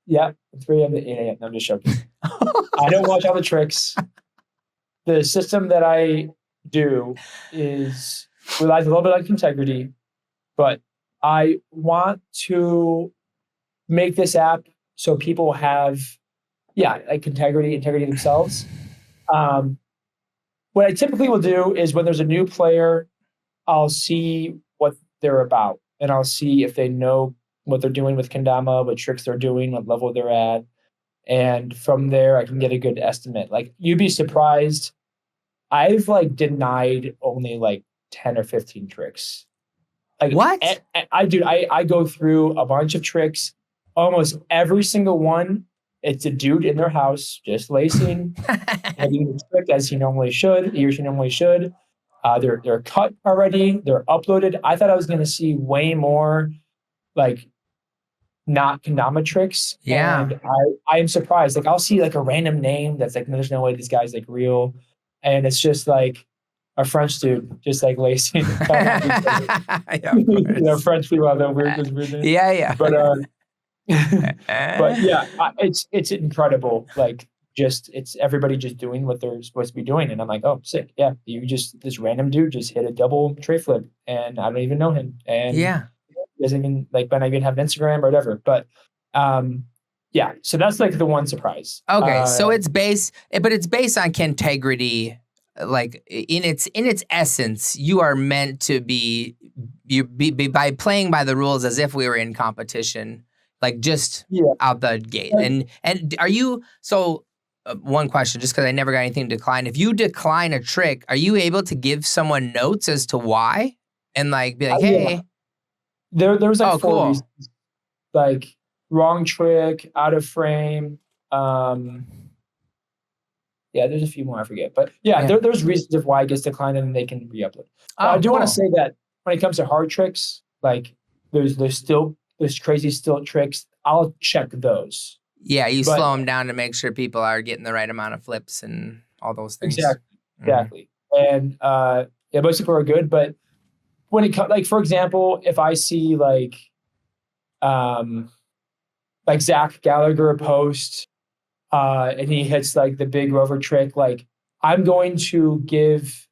Yeah, 3 a.m. to 8 a.m. No, I'm just joking. I don't watch all the tricks. The system that I do relies a little bit on integrity, but I want to make this app so people have, like integrity themselves. What I typically will do is when there's a new player, I'll see what they're about, and I'll see if they know what they're doing with kendama, what tricks they're doing, what level they're at. And from there, I can get a good estimate. Like, you'd be surprised. I've like denied only like 10 or 15 tricks. Like, what? I go through a bunch of tricks. Almost every single one, it's a dude in their house just lacing, hitting the trick as he or she normally should. They're cut already. They're uploaded. I thought I was going to see way more like not kendama tricks. Yeah. And I am surprised. Like, I'll see like a random name that's like, there's no way this guy's like real. And it's just like a French dude just like lacing. French people have that weird name. Yeah. But yeah, it's incredible. Like, it's everybody just doing what they're supposed to be doing. And I'm like, oh, sick. Yeah. This random dude just hit a double tray flip and I don't even know him. And he doesn't even might not even have an Instagram or whatever. But so that's like the one surprise. Okay. So it's based on Kentegrity. Like in its essence, you are meant to be by playing by the rules as if we were in competition, like just out the gate. And are you one question, just because I never got anything to decline. If you decline a trick, are you able to give someone notes as to why and like be like, hey? There was like 4 cool. reasons, like wrong trick, out of frame. There's a few more I forget, but there's reasons of why it gets declined and they can re-upload. I do want to say that when it comes to hard tricks, like there's crazy stilt tricks. I'll check those. Yeah, you slow them down to make sure people are getting the right amount of flips and all those things. Exactly. And most people are good, but when it comes, like, for example, if I see like Zach Gallagher post and he hits like the big rover trick, like I'm going to give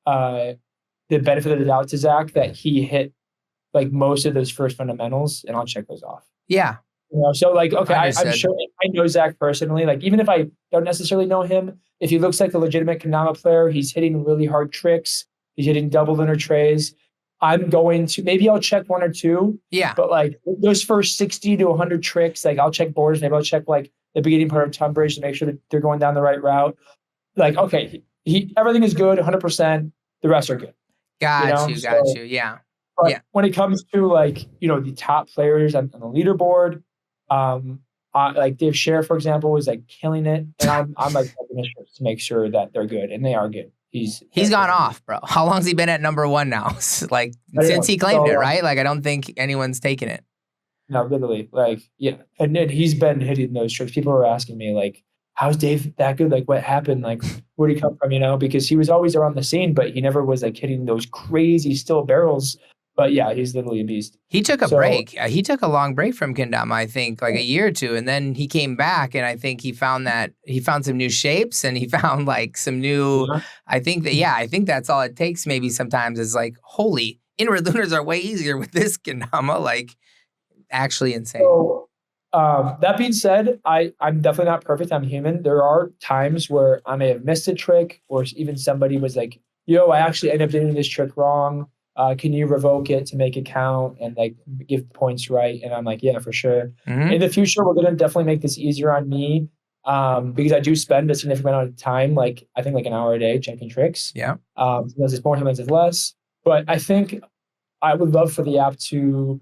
the benefit of the doubt to Zach that he hit like most of those first fundamentals, and I'll check those off. Yeah. So like, okay, I'm sure I know Zach personally. Like, even if I don't necessarily know him, if he looks like a legitimate kendama player, he's hitting really hard tricks, he's hitting double inner trays, I'm going to, maybe I'll check 1 or 2. Yeah. But like those first 60 to 100 tricks, like I'll check borders, maybe I'll check like the beginning part of Tunbridge to make sure that they're going down the right route. Like, okay, everything is good, 100%. The rest are good. Got you. Yeah. But when it comes to like, the top players on the leaderboard, like Dave Scher, for example, was like killing it. And I'm like to make sure that they're good, and they are good. He's gone off, bro. How long's he been at number one now? Like since he claimed it, right? Like I don't think anyone's taken it. No, literally, like yeah, and then he's been hitting those tricks. People were asking me like, "How's Dave that good? Like, what happened? Like, where'd he come from?" You know, because he was always around the scene, but he never was like hitting those crazy still barrels. But yeah, he's literally a beast. He took a break. He took a long break from kendama, I think, like a year or two, and then he came back, and I think he found some new shapes, and he found like some new. Yeah. I think that's all it takes. Maybe sometimes is like, holy, inward lunars are way easier with this kendama. Like, actually insane. So, that being said, I'm definitely not perfect. I'm human. There are times where I may have missed a trick, or even somebody was like, "Yo, I actually ended up doing this trick wrong. Can you revoke it to make it count and like give points right?" And I'm like, yeah, for sure. Mm-hmm. In the future, we're gonna definitely make this easier on me because I do spend a significant amount of time, like I think like an hour a day checking tricks. Yeah. Sometimes it's more, sometimes it's less. But I think I would love for the app to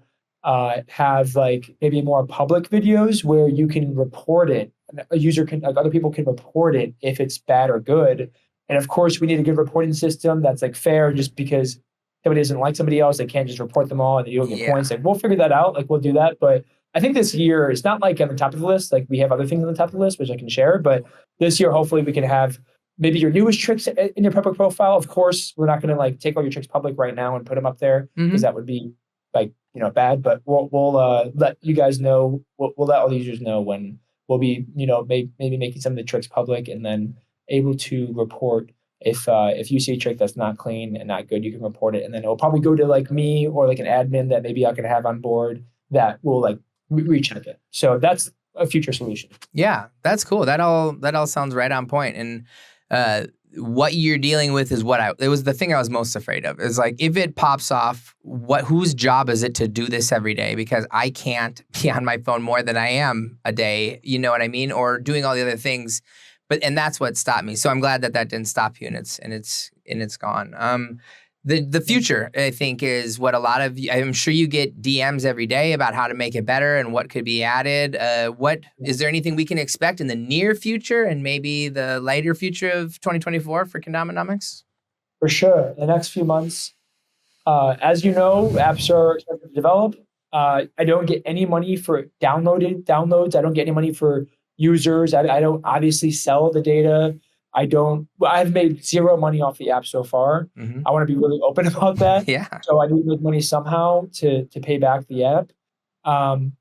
have like maybe more public videos where you can report it. A user can, like other people can report it if it's bad or good. And of course, we need a good reporting system that's like fair, just because somebody doesn't like somebody else, they can't just report them all and you don't get points. Like we'll figure that out. Like we'll do that. But I think this year it's not like on the top of the list. Like we have other things on the top of the list, which I can share. But this year, hopefully we can have maybe your newest tricks in your public profile. Of course, we're not going to like take all your tricks public right now and put them up there because that would be like, bad. But we'll let you guys know. We'll let all the users know when we'll be, maybe making some of the tricks public and then able to report. If you see a trick that's not clean and not good, you can report it, and then it'll probably go to like me or like an admin that maybe I can have on board that will like recheck it. So that's a future solution. Yeah, that's cool. That all sounds right on point. And what you're dealing with is it was the thing I was most afraid of. Is like if it pops off, whose job is it to do this every day? Because I can't be on my phone more than I am a day. You know what I mean? Or doing all the other things. And that's what stopped me. So I'm glad that didn't stop you, and it's gone. The future, I think, is what a lot of I'm sure you get DMs every day about how to make it better and what could be added. What is there anything we can expect in the near future and maybe the later future of 2024 for Kendamanomics? For sure, the next few months, as you know, apps are starting to develop. I don't get any money for downloads. I don't get any money for users. I don't obviously sell the data. I've made zero money off the app so far. Mm-hmm. I want to be really open about that. Yeah. So I need to make money somehow to pay back the app. And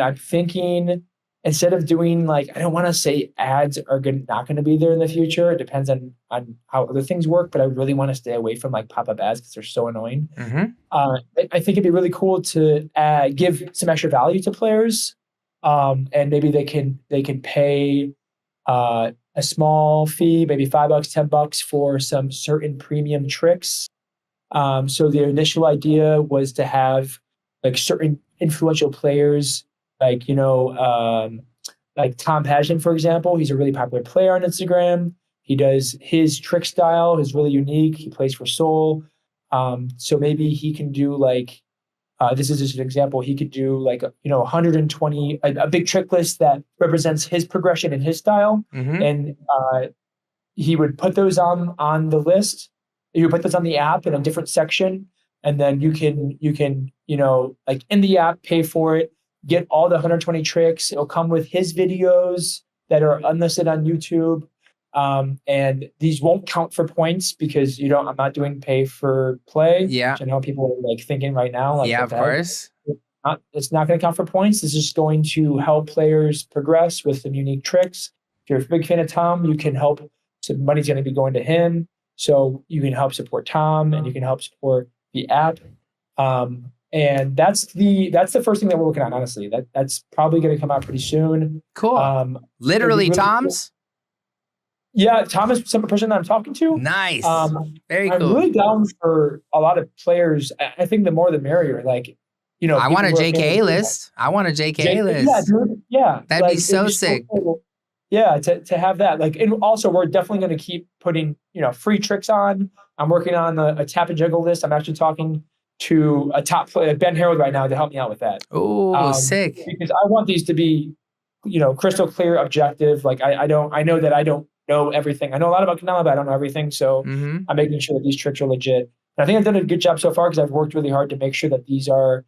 I'm thinking instead of doing like, I don't want to say ads are not going to be there in the future. It depends on how other things work, but I really want to stay away from like pop-up ads because they're so annoying. Mm-hmm. I think it'd be really cool to give some extra value to players. And maybe they can pay a small fee, maybe $5, $10 for some certain premium tricks. So the initial idea was to have like certain influential players, like like Tom Pageant, for example. He's a really popular player on Instagram. He does his trick style is really unique. He plays for Seoul. So maybe he can do like. This is just an example. He could do like 120, a big trick list that represents his progression and his style, and he would put those on the list. You would put those on the app in a different section, and then you can like in the app pay for it, get all the 120 tricks. It'll come with his videos that are unlisted on YouTube. And these won't count for points because I'm not doing pay for play. Yeah. Which I know people are like thinking right now. Like, yeah, of course. It's not going to count for points. It's just going to help players progress with some unique tricks. If you're a big fan of Tom, you can help. Some money's going to be going to him. So you can help support Tom and you can help support the app. And that's the first thing that we're working on, honestly. That's probably going to come out pretty soon. Cool. Literally really Tom's? Cool. Yeah, Tom is some person that I'm talking to. Nice. Very cool. I'm really down for a lot of players. I think the more the merrier. Like, I want a JKA list. I want a JKA list. Yeah, dude. Yeah. That'd be so sick. So cool. Yeah, to have that. Like, and also we're definitely going to keep putting, free tricks on. I'm working on a tap and juggle list. I'm actually talking to a top player, Ben Harold, right now to help me out with that. Oh, sick. Because I want these to be, crystal clear, objective. Like I know that I don't know everything. I know a lot about kendama, but I don't know everything. So I'm making sure that these tricks are legit. And I think I've done a good job so far because I've worked really hard to make sure that these are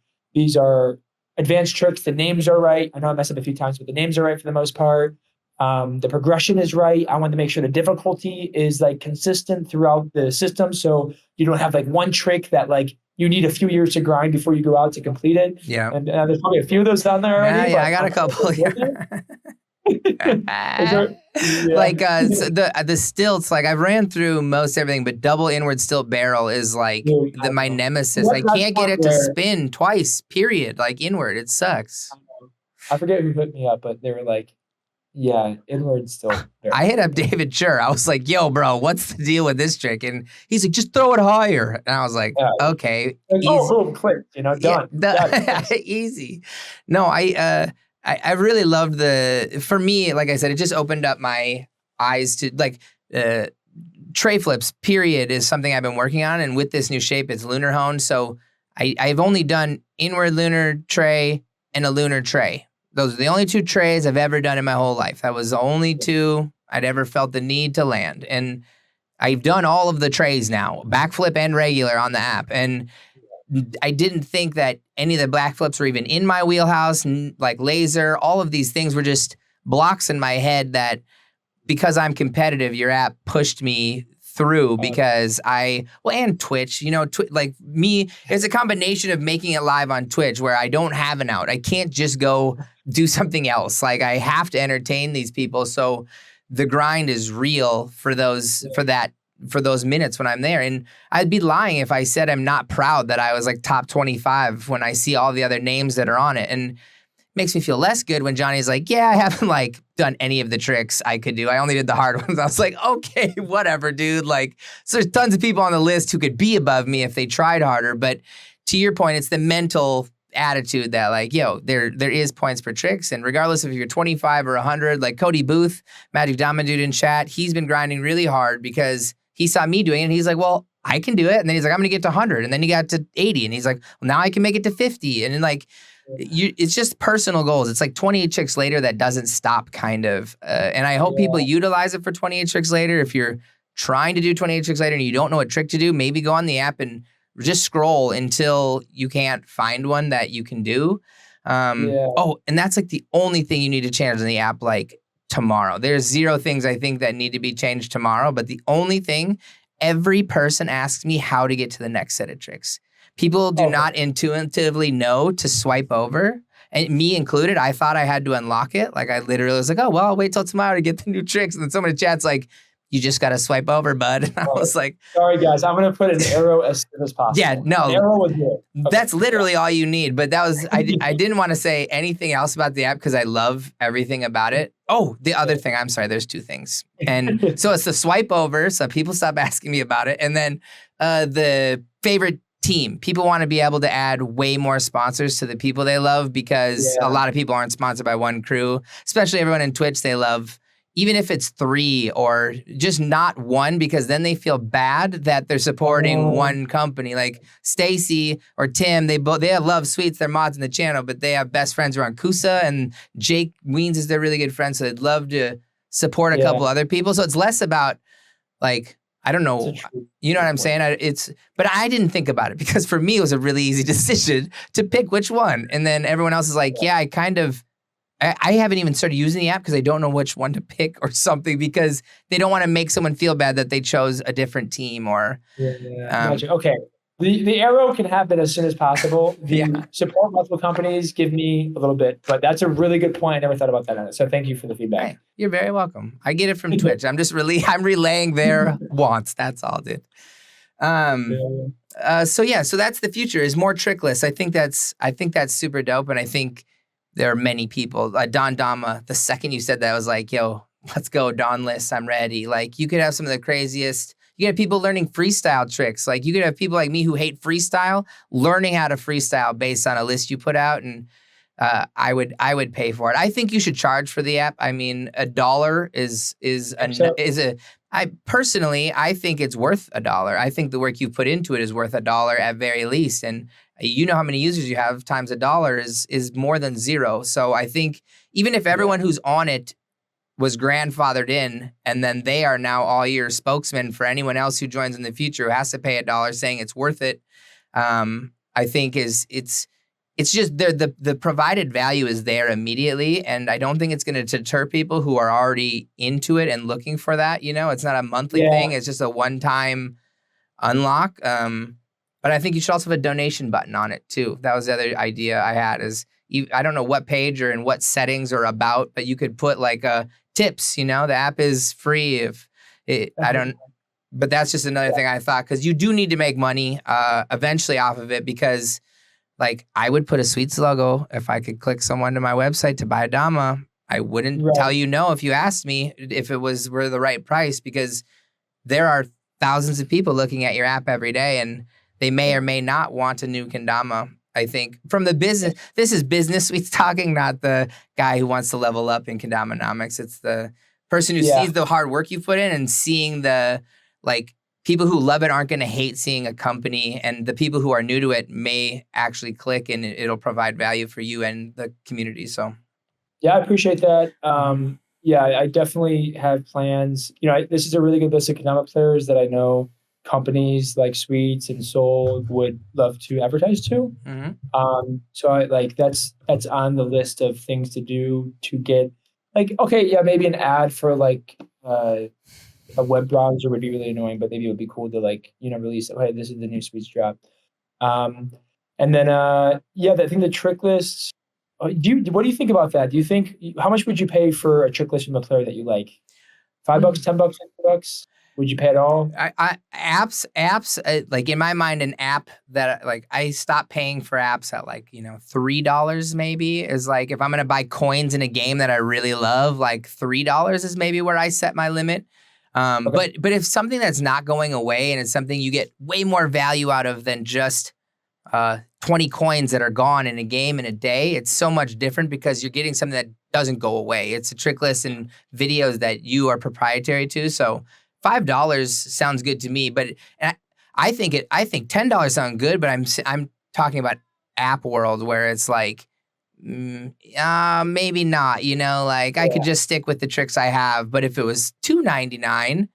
advanced tricks. The names are right. I know I messed up a few times, but the names are right for the most part. The progression is right. I want to make sure the difficulty is like consistent throughout the system. So you don't have like one trick that like you need a few years to grind before you go out to complete it. Yeah. And there's probably a few of those down there already. Yeah, I got a couple. Like so the stilts, like I've ran through most everything, but double inward stilt barrel is like my nemesis. I can't get it to spin twice, period. Like inward, it sucks. I forget who hit me up, but they were like, yeah, inward stilt barrel. I hit up David Chur. I was like, yo, bro, what's the deal with this trick? And he's like, just throw it higher. And I was like, okay. Like, boom, click, done. Easy. No, I really loved for me, like I said, it just opened up my eyes to like tray flips, period, is something I've been working on. And with this new shape, it's lunar honed. So I've only done inward lunar tray and a lunar tray. Those are the only 2 trays I've ever done in my whole life. That was the only 2 I'd ever felt the need to land. And I've done all of the trays now, backflip and regular on the app. And I didn't think that any of the backflips were even in my wheelhouse, like laser. All of these things were just blocks in my head that because I'm competitive, your app pushed me through because and Twitch, like me, it's a combination of making it live on Twitch where I don't have an out. I can't just go do something else. Like I have to entertain these people. So the grind is real for those minutes when I'm there. And I'd be lying if I said I'm not proud that I was like top 25 when I see all the other names that are on it. And makes me feel less good when Johnny's like, yeah, I haven't like done any of the tricks I could do. I only did the hard ones. I was like, okay, whatever, dude. Like, so there's tons of people on the list who could be above me if they tried harder. But to your point, it's the mental attitude that like, yo, there is points for tricks. And regardless if you're 25 or 100, like Cody Booth, Magic Diamond Dude in chat, he's been grinding really hard because he saw me doing it and he's like, well, I can do it. And then he's like, I'm going to get to 100. And then he got to 80. And he's like, well, now I can make it to 50. And then like, it's just personal goals. It's like 28 tricks later that doesn't stop kind of. And I hope people utilize it for 28 tricks later. If you're trying to do 28 tricks later and you don't know what trick to do, maybe go on the app and just scroll until you can't find one that you can do. Oh, and that's like the only thing you need to change in the app like tomorrow. There's 0 things I think that need to be changed tomorrow, but the only thing, every person asks me how to get to the next set of tricks. People do not intuitively know to swipe over, and me included. I thought I had to unlock it. Like I literally was like, oh, well, I'll wait till tomorrow to get the new tricks. And then someone in chat's like, you just got to swipe over, bud. And I was like, sorry, guys, I'm going to put an arrow as soon as possible. Yeah, no, an arrow was good. That's literally all you need. But that was, I didn't want to say anything else about the app because I love everything about it. Oh, the other thing, I'm sorry, there's 2 things. And so it's the swipe over. So people stop asking me about it. And then the favorite team. People want to be able to add way more sponsors to the people they love because a lot of people aren't sponsored by one crew, especially everyone in Twitch. They love, even if it's 3 or just not one, because then they feel bad that they're supporting one company. Like Stacy or Tim, they have Love Sweets, they're mods in the channel, but they have best friends around Kusa, and Jake Weens is their really good friend. So they'd love to support a couple other people. So it's less about like, I don't know, you know what I'm saying? But I didn't think about it because for me, it was a really easy decision to pick which one. And then everyone else is like, yeah, I haven't even started using the app because I don't know which one to pick or something because they don't want to make someone feel bad that they chose a different team or. Gotcha. Okay. The arrow can happen as soon as possible. Support multiple companies, give me a little bit, but that's a really good point. I never thought about that. So thank you for the feedback. Hey, you're very welcome. I get it from Twitch. I'm relaying their wants. That's all, dude. So that's the future is more trick lists. I think that's super dope. And I think there are many people, Don Dama, the second you said that, I was like, yo, let's go Don list. I'm ready. Like you could have some of the craziest. You have people learning freestyle tricks. Like you could have people like me who hate freestyle learning how to freestyle based on a list you put out, and I would pay for it. I think you should charge for the app. I mean, $1 I personally think it's worth $1. I think the work you put into it is worth $1 at very least, and you know how many users you have times $1 is more than 0. So I think even if everyone who's on it was grandfathered in, and then they are now all your spokesman for anyone else who joins in the future who has to pay $1, saying it's worth it. I think it's just the provided value is there immediately, and I don't think it's going to deter people who are already into it and looking for that. It's not a monthly thing; it's just a one-time unlock. But I think you should also have a donation button on it too. That was the other idea I had. I don't know what page or in what settings or about, but you could put like tips. The app is free but that's just another thing I thought, because you do need to make money eventually off of it, because like I would put a Sweets logo if I could click someone to my website to buy a Dama. I wouldn't tell you no if you asked me if it were the right price, because there are thousands of people looking at your app every day, and they may or may not want a new kendama. I think from the business, this is business Sweets talking, not the guy who wants to level up in Kendamanomics. It's the person who sees the hard work you put in and seeing people who love it aren't going to hate seeing a company, and the people who are new to it may actually click, and it'll provide value for you and the community. So, yeah, I appreciate that. I definitely have plans. This is a really good list of kendama players that I know companies like Sweets and Soul would love to advertise to. So that's on the list of things to do to get maybe an ad for a web browser would be really annoying, but maybe it would be cool to release, hey, this is the new Sweets drop. And then I think the trick lists. What do you think about that? Do you think how much would you pay for a trick list from a player that you like? $5, $10, $50? Would you pay it all? Apps, like in my mind, an app that I stopped paying for apps at $3 maybe is like, if I'm gonna buy coins in a game that I really love, like $3 is maybe where I set my limit. But if something that's not going away and it's something you get way more value out of than just 20 coins that are gone in a game in a day, it's so much different because you're getting something that doesn't go away. It's a trick list and videos that you are proprietary to. So $5 sounds good to me, but I think $10 sounds good, but I'm talking about app world where it's like maybe not, I could just stick with the tricks I have. But if it was $2.99,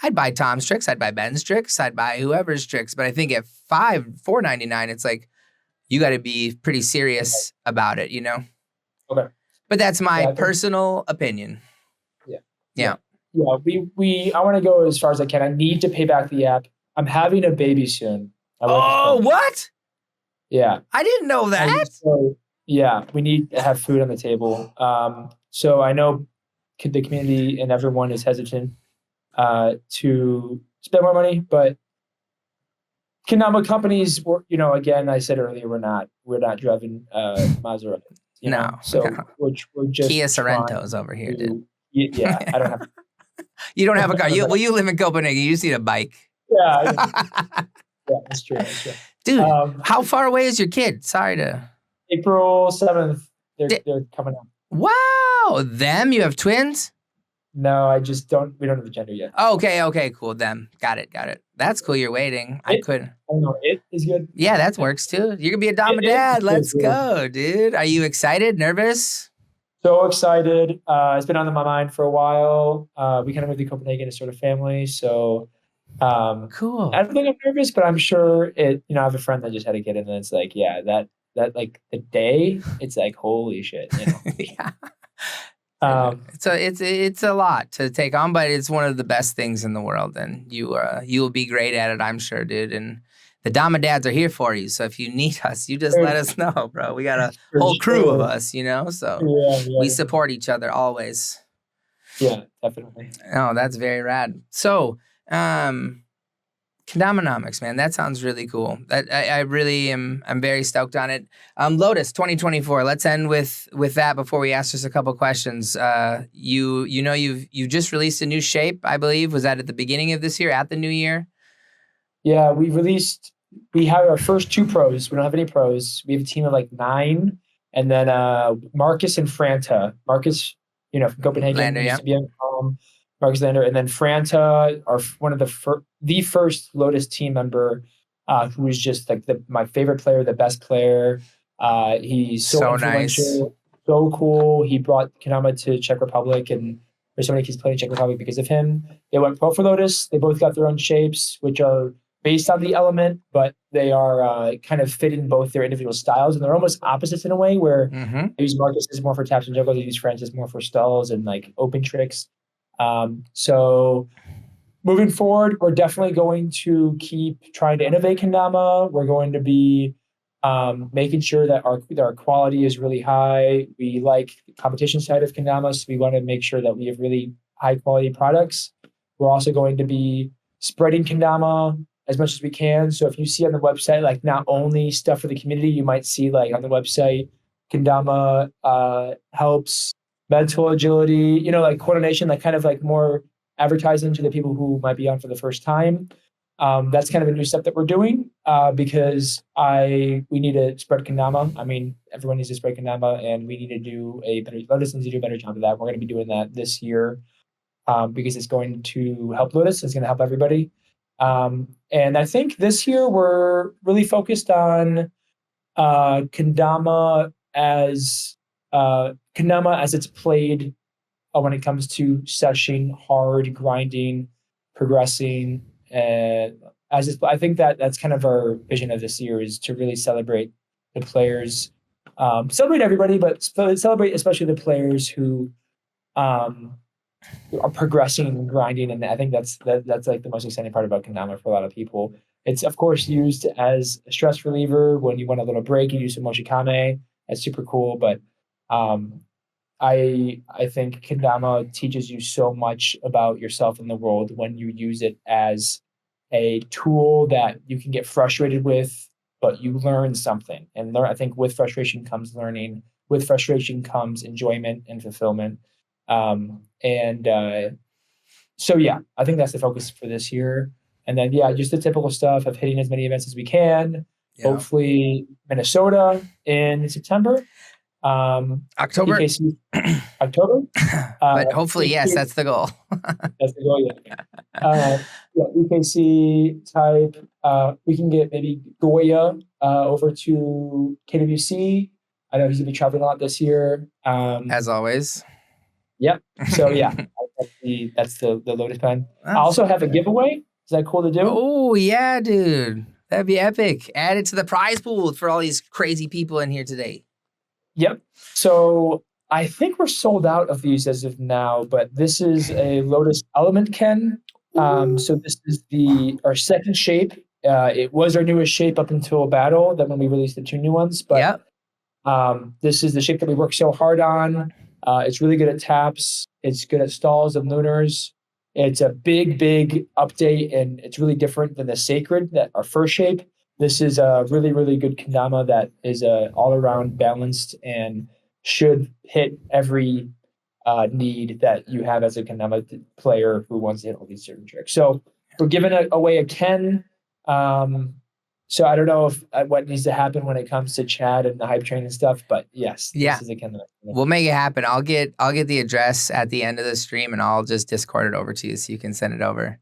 I'd buy Tom's tricks, I'd buy Ben's tricks, I'd buy whoever's tricks. But I think at $4.99, it's like you got to be pretty serious about it, Okay. But that's my personal opinion. Yeah. I want to go as far as I can. I need to pay back the app. I'm having a baby soon. What? Yeah. I didn't know that. We need to have food on the table. So I know the community and everyone is hesitant to spend more money, but kendama companies, again, I said earlier, we're not driving Maserati. We're just Kia Sorrentos over here, dude. Yeah, I don't have. You don't have a car. You live in Copenhagen. You just need a bike. Yeah, that's true. Dude, how far away is your kid? Sorry to. April 7th. They're coming out. Wow, them? You have twins? No, I just don't. We don't have a gender yet. Okay, cool. Them. Got it. That's cool. You're waiting. I couldn't. I don't know. It is good. Yeah, that works too. You're gonna be a Dama dad. Let's go, dude. Are you excited? Nervous? So excited. It's been on my mind for a while. We kind of moved to Copenhagen to start a family. So cool. I don't think I'm nervous, but I'm sure it, I have a friend that just had a kid, and then it's like, that like the day, it's like, holy shit. Yeah. So it's a lot to take on, but it's one of the best things in the world, and you will be great at it, I'm sure, dude. And the Dama dads are here for you. So if you need us, you just let us know, bro. We got a whole crew of us, so we support each other always. Yeah, definitely. Oh, that's very rad. So, Kendamanomics, man, that sounds really cool. I really am. I'm very stoked on it. Lotus 2024. Let's end with that before we ask just a couple questions. You've just released a new shape, I believe. Was that at the beginning of this year? At the new year? Yeah, we have our first 2 pros. We don't have any pros. We have a team of like 9, and then Marcus and Franta. Marcus, from Copenhagen, Lander, used to be on Marcus Lander, and then Franta are one of the first Lotus team member, who was just like my favorite player, the best player. He's so influential, nice. So cool. He brought Kendama to Czech Republic, and There's somebody who keeps playing Czech Republic because of him. They went pro for Lotus. They both got their own shapes, which are based on the element, but they are kind of fitting both their individual styles, and they're almost opposites in a way, where I use Marcus is more for taps and juggles, I use Francis more for stalls and like open tricks. So moving forward, we're definitely going to keep trying to innovate kendama. We're going to be making sure that our quality is really high. We like the competition side of kendamas. We want to make sure that we have really high quality products. We're also going to be spreading kendama as much as we can. So if you see on the website, like not only stuff for the community, you might see like on the website, kendama helps mental agility, like coordination, like kind of like more advertising to the people who might be on for the first time. That's kind of a new step that we're doing because we need to spread kendama. I mean, everyone needs to spread kendama, and we need to do Lotus needs to do a better job of that. We're going to be doing that this year because it's going to help Lotus. It's going to help everybody. And I think this year we're really focused on kendama as it's played when it comes to seshing, hard, grinding, progressing. I think that's kind of our vision of this year, is to really celebrate the players, celebrate everybody, but celebrate especially the players who are progressing and grinding. And I think that's like the most exciting part about kendama for a lot of people. It's of course used as a stress reliever when you want a little break. You do some mochikame. That's super cool, but I think kendama teaches you so much about yourself in the world when you use it as a tool that you can get frustrated with, but you learn something. And I think with frustration comes learning. With frustration comes enjoyment and fulfillment. So yeah, I think that's the focus for this year. And then just the typical stuff of hitting as many events as we can. Yeah. Hopefully Minnesota in September. October. October. But hopefully, yes, that's the goal. That's the goal, yeah. EKC type. We can get maybe Goya over to KWC. I know he's going to be traveling a lot this year. As always. Yep. So, yeah, that's the Lotus pen. I also have a giveaway. Is that cool to do? Oh, yeah, dude. That'd be epic. Add it to the prize pool for all these crazy people in here today. Yep. So I think we're sold out of these as of now, but this is a Lotus Element Ken. So this is our second shape. It was our newest shape up until Battle, then when we released the 2 new ones. But this is the shape that we worked so hard on. It's really good at taps. It's good at stalls and lunars. It's a big, big update, and it's really different than the Sacred, our first shape. This is a really, really good kendama that is all-around balanced and should hit every need that you have as a kendama player who wants to hit all these certain tricks. So we're giving away a Ken. So I don't know what needs to happen when it comes to Chad and the hype train and stuff, but yes, this is a Ken. We'll make it happen. I'll get the address at the end of the stream, and I'll just Discord it over to you so you can send it over.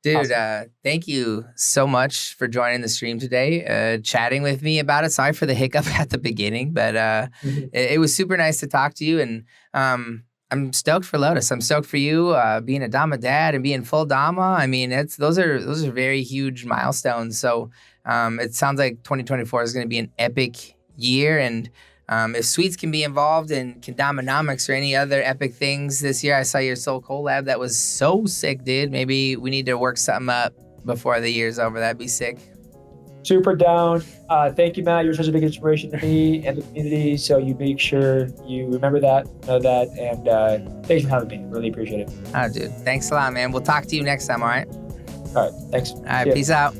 Dude, awesome. Thank you so much for joining the stream today, chatting with me about it. Sorry for the hiccup at the beginning, but it was super nice to talk to you. And I'm stoked for Lotus. I'm stoked for you being a Dama dad and being full Dama. I mean, those are very huge milestones. So it sounds like 2024 is going to be an epic year. And if Sweets can be involved in Kendamanomics or any other epic things this year, I saw your Soul collab. That was so sick, dude. Maybe we need to work something up before the year's over. That'd be sick. Super down. Thank you, Matt. You're such a big inspiration to me and the community. So you make sure you remember that, know that, and thanks for having me. Really appreciate it. Oh, dude. Thanks a lot, man. We'll talk to you next time, all right? All right. Thanks. All right. Peace out.